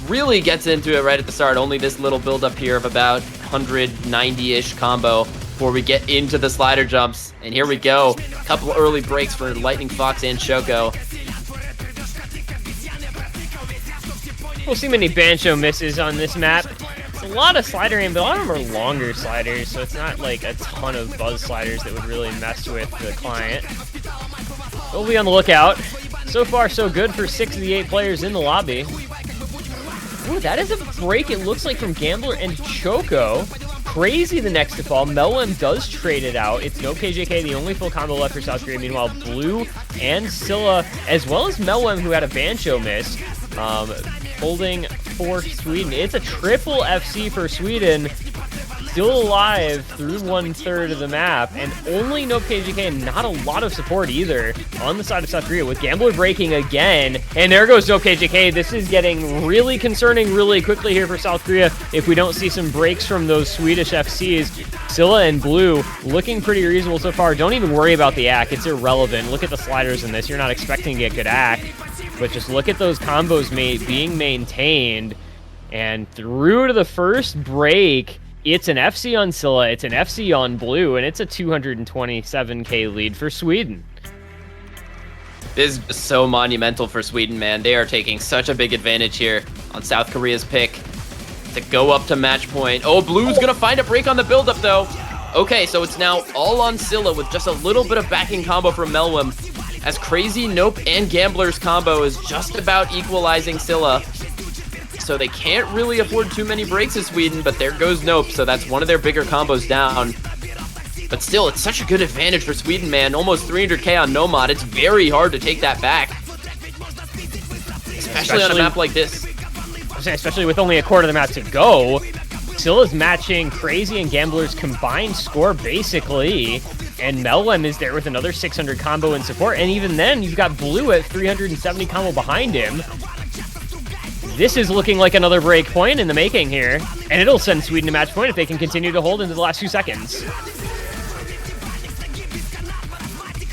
really gets into it right at the start. Only this little build up here of about 190-ish combo before we get into the slider jumps. And here we go. A couple early breaks for Lightning Fox and Choco. We'll see many Bancho misses on this map. It's a lot of slider aim, but a lot of them are longer sliders, so it's not like a ton of buzz sliders that would really mess with the client. We'll be on the lookout. So far, so good for 6 of the 8 players in the lobby. Ooh, that is a break, it looks like, from Gambler and Choco. Crazy the next to fall. Melwem does trade it out. It's no KJK, the only full combo left for South Korea. Meanwhile, Blue and Scylla, as well as Melwem, who had a Bancho miss, holding for Sweden. It's a triple FC for Sweden. Still alive through 1/3 of the map, and only no KJK, and not a lot of support either on the side of South Korea, with Gambler breaking again, and there goes no KJK. This is getting really concerning really quickly here for South Korea if we don't see some breaks from those Swedish FCs. Scylla and Blue looking pretty reasonable so far. Don't even worry about the ACK, it's irrelevant. Look at the sliders in this, you're not expecting to get good ACK, but just look at those combos being maintained, and through to the first break. It's an FC on Scylla, it's an FC on Blue, and it's a 227k lead for Sweden. This is so monumental for Sweden, man. They are taking such a big advantage here on South Korea's pick to go up to match point. Oh, Blue's gonna find a break on the buildup, though. Okay, so it's now all on Scylla with just a little bit of backing combo from Melwim, as Crazy, Nope, and Gambler's combo is just about equalizing Scylla. So they can't really afford too many breaks as Sweden, but there goes Nope, so that's one of their bigger combos down. But still, it's such a good advantage for Sweden, man. Almost 300k on Nomad. It's very hard to take that back. Especially on a map like this. Especially with only a quarter of the map to go. Scylla's matching Crazy and Gambler's combined score, basically. And Melwem is there with another 600 combo in support. And even then, you've got Blue at 370 combo behind him. This is looking like another break point in the making here. And it'll send Sweden to match point if they can continue to hold into the last few seconds.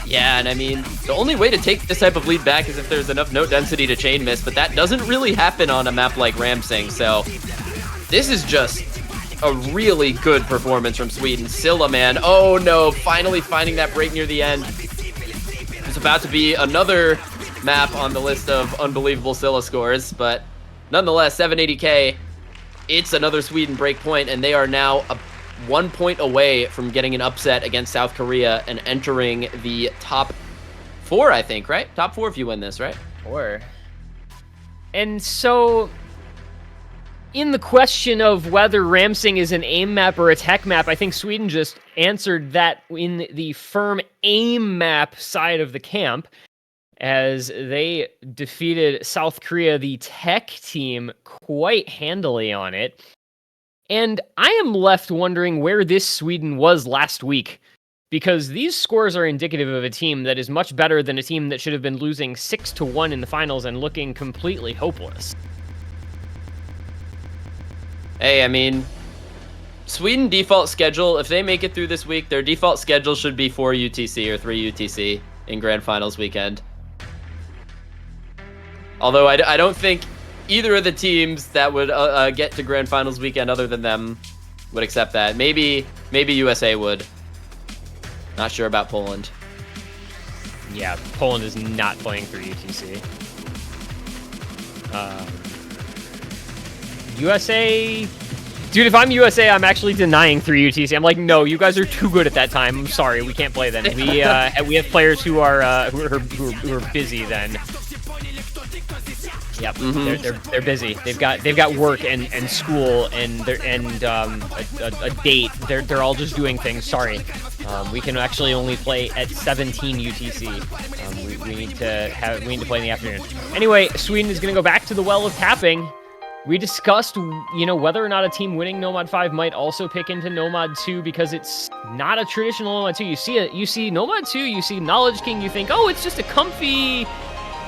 Yeah, and I mean, the only way to take this type of lead back is if there's enough note density to chain miss, but that doesn't really happen on a map like Ramsing, so this is just a really good performance from Sweden. Scylla, man, oh no, finally finding that break near the end. It's about to be another map on the list of unbelievable Scylla scores, but nonetheless, 780k, it's another Sweden break point, and they are now 1 point away from getting an upset against South Korea and entering the top 4, I think, right? Top 4 if you win this, right? 4. And so, in the question of whether Ramsing is an aim map or a tech map, I think Sweden just answered that in the firm aim map side of the camp, as they defeated South Korea, the tech team, quite handily on it. And I am left wondering where this Sweden was last week, because these scores are indicative of a team that is much better than a team that should have been losing 6-1 in the finals and looking completely hopeless. Hey, I mean, Sweden default schedule, if they make it through this week, their default schedule should be 4 UTC or 3 UTC in Grand Finals weekend. Although I don't think either of the teams that would get to Grand Finals weekend other than them would accept that. Maybe USA would. Not sure about Poland. Yeah, Poland is not playing for UTC. USA... Dude, if I'm USA, I'm actually denying 3 UTC. I'm like, no, you guys are too good at that time. I'm sorry, we can't play then. We have players who are busy then. Yep, they're busy. They've got work and school and a date. They're all just doing things. Sorry, we can actually only play at 17 UTC. We need to play in the afternoon. Anyway, Sweden is gonna go back to the well of tapping. We discussed, whether or not a team winning Nomad 5 might also pick into Nomad 2 because it's not a traditional Nomad 2. You see Nomad 2, you see Knowledge King, you think, oh, it's just a comfy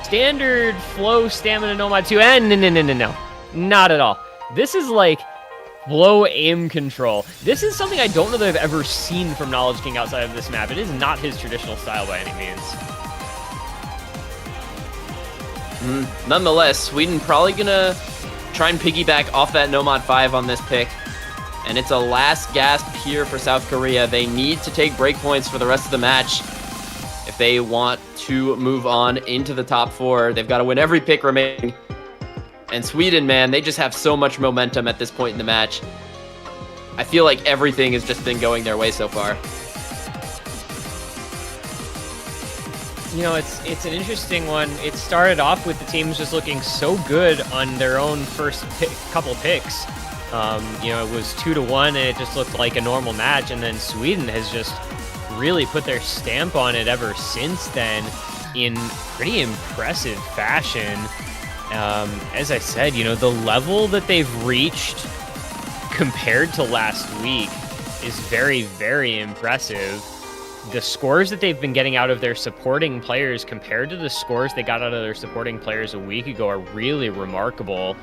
standard flow stamina Nomad 2, and no, not at all. This is like flow aim control. This is something I don't know that I've ever seen from Knowledge King outside of this map. It is not his traditional style by any means. Nonetheless, Sweden probably gonna try and piggyback off that Nomad 5 on this pick, and it's a last gasp here for South Korea. They need to take breakpoints for the rest of the match if they want to move on into the top 4. They've got to win every pick remaining. And Sweden, man, they just have so much momentum at this point in the match. I feel like everything has just been going their way so far. It's an interesting one. It started off with the teams just looking so good on their own first couple picks. It was 2-1, and it just looked like a normal match. And then Sweden has just really put their stamp on it ever since then in pretty impressive fashion. As I said, the level that they've reached compared to last week is very, very impressive. The scores that they've been getting out of their supporting players compared to the scores they got out of their supporting players a week ago are really remarkable.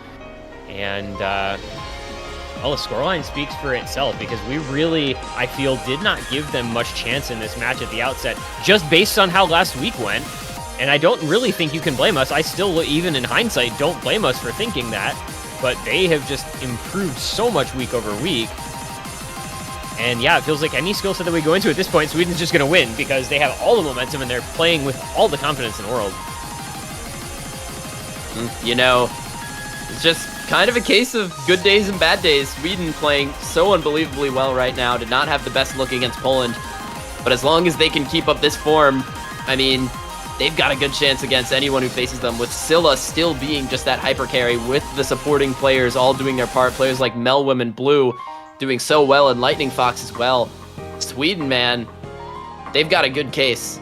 And, the scoreline speaks for itself, because we really, I feel, did not give them much chance in this match at the outset, just based on how last week went. And I don't really think you can blame us. I still, even in hindsight, don't blame us for thinking that. But they have just improved so much week over week. And yeah, it feels like any skill set that we go into at this point, Sweden's just going to win because they have all the momentum and they're playing with all the confidence in the world. You know, it's just kind of a case of good days and bad days. Sweden playing so unbelievably well right now. Did not have the best look against Poland. But as long as they can keep up this form, I mean, they've got a good chance against anyone who faces them, with Scylla still being just that hyper carry, with the supporting players all doing their part. Players like Melwim and Blue doing so well, and Lightning Fox as well. Sweden, man, they've got a good case.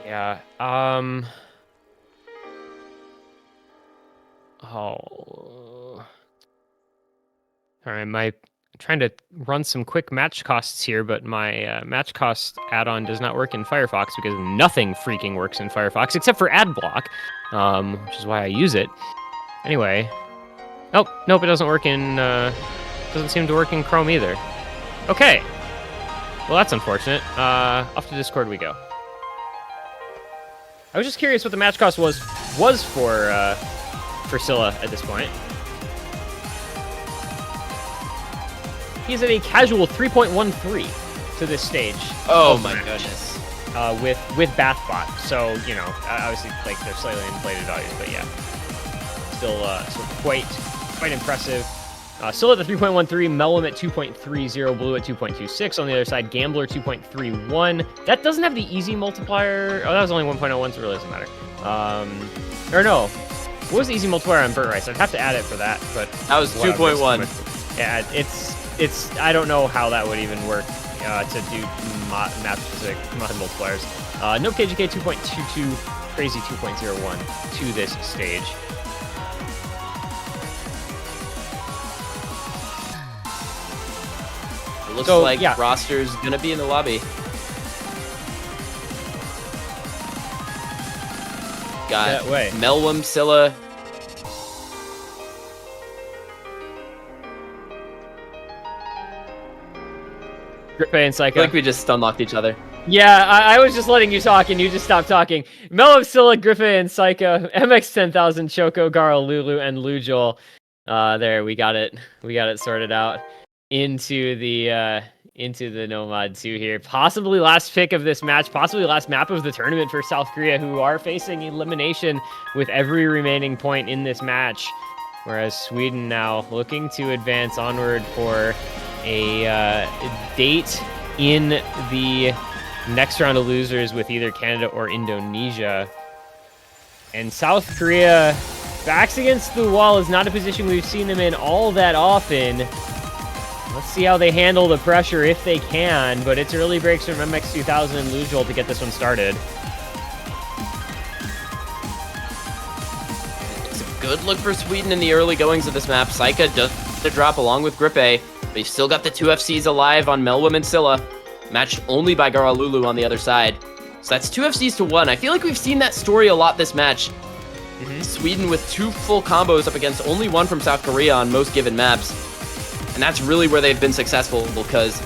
Yeah, Alright, trying to run some quick match costs here, but my match cost add-on does not work in Firefox because nothing freaking works in Firefox except for ad block, which is why I use it. Anyway, nope, it doesn't work in, doesn't seem to work in Chrome either. Okay, well that's unfortunate. Off to Discord we go. I was just curious what the match cost was for Scylla at this point. He's at a casual 3.13 to this stage. Oh my goodness. With Bathbot. So, you know, obviously like they're slightly inflated values, but yeah. Still quite impressive. Scylla at the 3.13, Melwim at 2.30, Blue at 2.26. On the other side, Gambler 2.31. That doesn't have the easy multiplier. Oh, that was only 1.01, so it really doesn't matter. Or no. What was the easy multiplier on Burt Rice? I'd have to add it for that, but that was 2.1. Yeah, it's I don't know how that would even work to do map-specific mod multipliers. No KGK 2.22, Crazy 2.01 to this stage. It looks like roster's gonna be in the lobby. Got Melwim, Scylla. Grippe and Psycho. I feel like we just unlocked each other. Yeah, I was just letting you talk and you just stopped talking. Melwim, Scylla, Grippe and Psycho, MX10000, Choco, Garl, Lulu, and Lujol. There, we got it. We got it sorted out into the Nomad 2 here. Possibly last pick of this match, possibly last map of the tournament for South Korea, who are facing elimination with every remaining point in this match. Whereas Sweden now looking to advance onward for a date in the next round of losers with either Canada or Indonesia. And South Korea, backs against the wall, is not a position we've seen them in all that often. Let's see how they handle the pressure if they can, but it's early breaks from MX2000 and Lujol to get this one started. It's a good look for Sweden in the early goings of this map. Saika does the drop along with Grippe. They've still got the two FCs alive on Melwim and Scylla, matched only by Gara Lulu on the other side. So that's two FCs to one. I feel like we've seen that story a lot this match. Sweden with two full combos up against only one from South Korea on most given maps. And that's really where they've been successful, because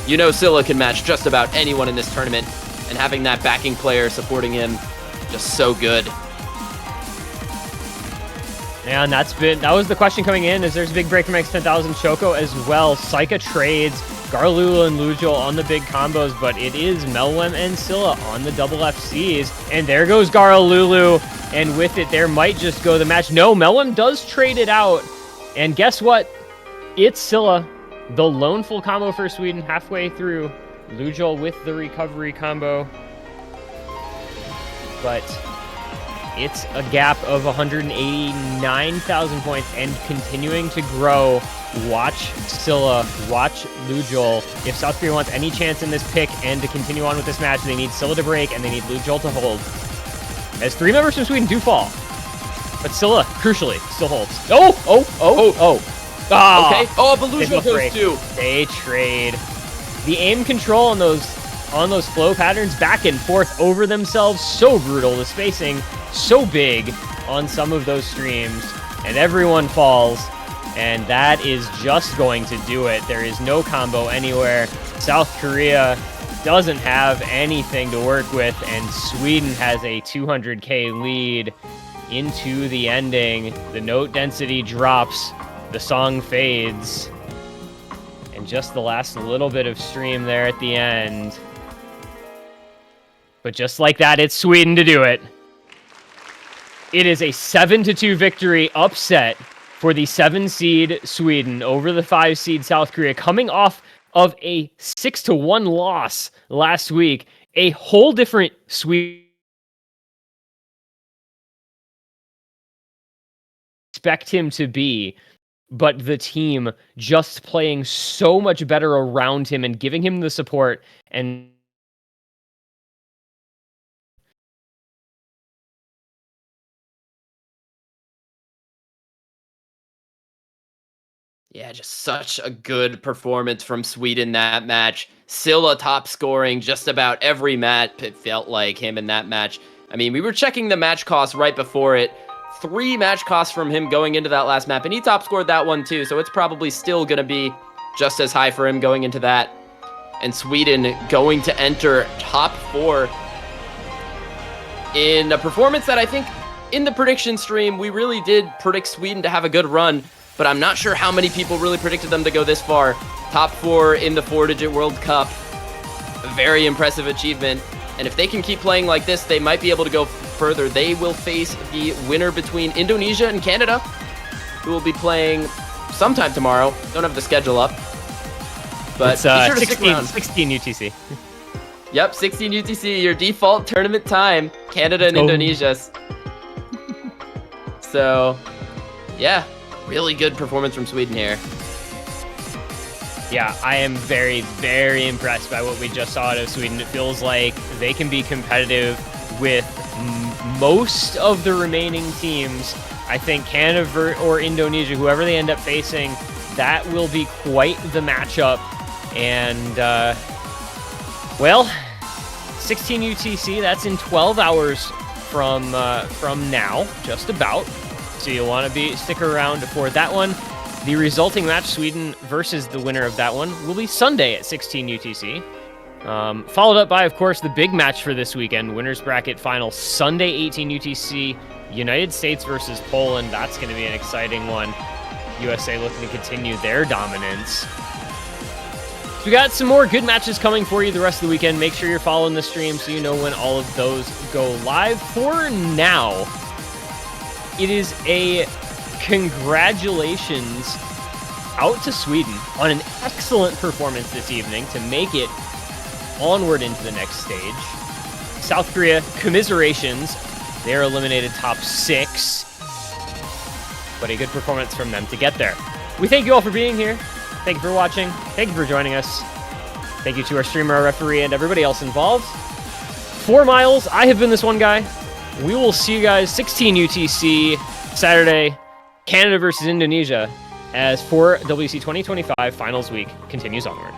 you know Scylla can match just about anyone in this tournament, and having that backing player supporting him, just so good. And that was the question coming in, is there's a big break from X10000 Choco as well. Saika trades Garlulu and Lujol on the big combos, but it is Melwim and Scylla on the double FCs. And there goes Garlulu, and with it, there might just go the match. No, Melwim does trade it out, and guess what? It's Scylla, the lone full combo for Sweden halfway through. Lujol with the recovery combo. But it's a gap of 189,000 points and continuing to grow. Watch Scylla, watch Lujol. If South Korea wants any chance in this pick and to continue on with this match, they need Scylla to break and they need Lujol to hold. As three members from Sweden do fall. But Scylla, crucially, still holds. Oh! Okay. Oh, but Lujol goes too. They trade. The aim control on those flow patterns back and forth over themselves, so brutal. The spacing so big on some of those streams, and everyone falls, and that is just going to do it. There is no combo anywhere. South Korea doesn't have anything to work with, and Sweden has a 200k lead. into the ending. The note density drops, the song fades, and just the last little bit of stream there at the end. But just like that, it's Sweden to do it. It is a 7-2 victory upset for the 7 seed Sweden over the 5 seed South Korea, coming off of a 6-1 loss last week. A whole different Sweden expect him to be, but the team just playing so much better around him and giving him the support and Yeah, just such a good performance from Sweden that match. Silla top scoring just about every match, it felt like him in that match. I mean, we were checking the match cost right before it. 3 match costs from him going into that last map, and he top scored that one too, so it's probably still going to be just as high for him going into that. And Sweden going to enter top 4 in a performance that I think in the prediction stream, we really did predict Sweden to have a good run, but I'm not sure how many people really predicted them to go this far. Top 4 in the 4-digit World Cup. A very impressive achievement. And if they can keep playing like this, they might be able to go further. They will face the winner between Indonesia and Canada, who will be playing sometime tomorrow. Don't have the schedule up. But it's be sure to 16 UTC. Yep, 16 UTC, your default tournament time. Canada and Indonesia. So, yeah. Really good performance from Sweden here. Yeah, I am very, very impressed by what we just saw out of Sweden. It feels like they can be competitive with most of the remaining teams. I think Canada or Indonesia, whoever they end up facing, that will be quite the matchup. And, well, 16 UTC, that's in 12 hours from now, just about. So you'll want to stick around for that one. The resulting match, Sweden versus the winner of that one, will be Sunday at 16 UTC. Followed up by, of course, the big match for this weekend, winners bracket final, Sunday 18 UTC, United States versus Poland. That's going to be an exciting one. USA looking to continue their dominance. So we got some more good matches coming for you the rest of the weekend. Make sure you're following the stream so you know when all of those go live. For now, it is a congratulations out to Sweden on an excellent performance this evening to make it onward into the next stage. South Korea, commiserations. They are eliminated top 6. But a good performance from them to get there. We thank you all for being here. Thank you for watching. Thank you for joining us. Thank you to our streamer, our referee, and everybody else involved. 4 miles. I have been this one guy. We will see you guys 16 UTC Saturday, Canada versus Indonesia, as 4 WC 2025 Finals Week continues onward.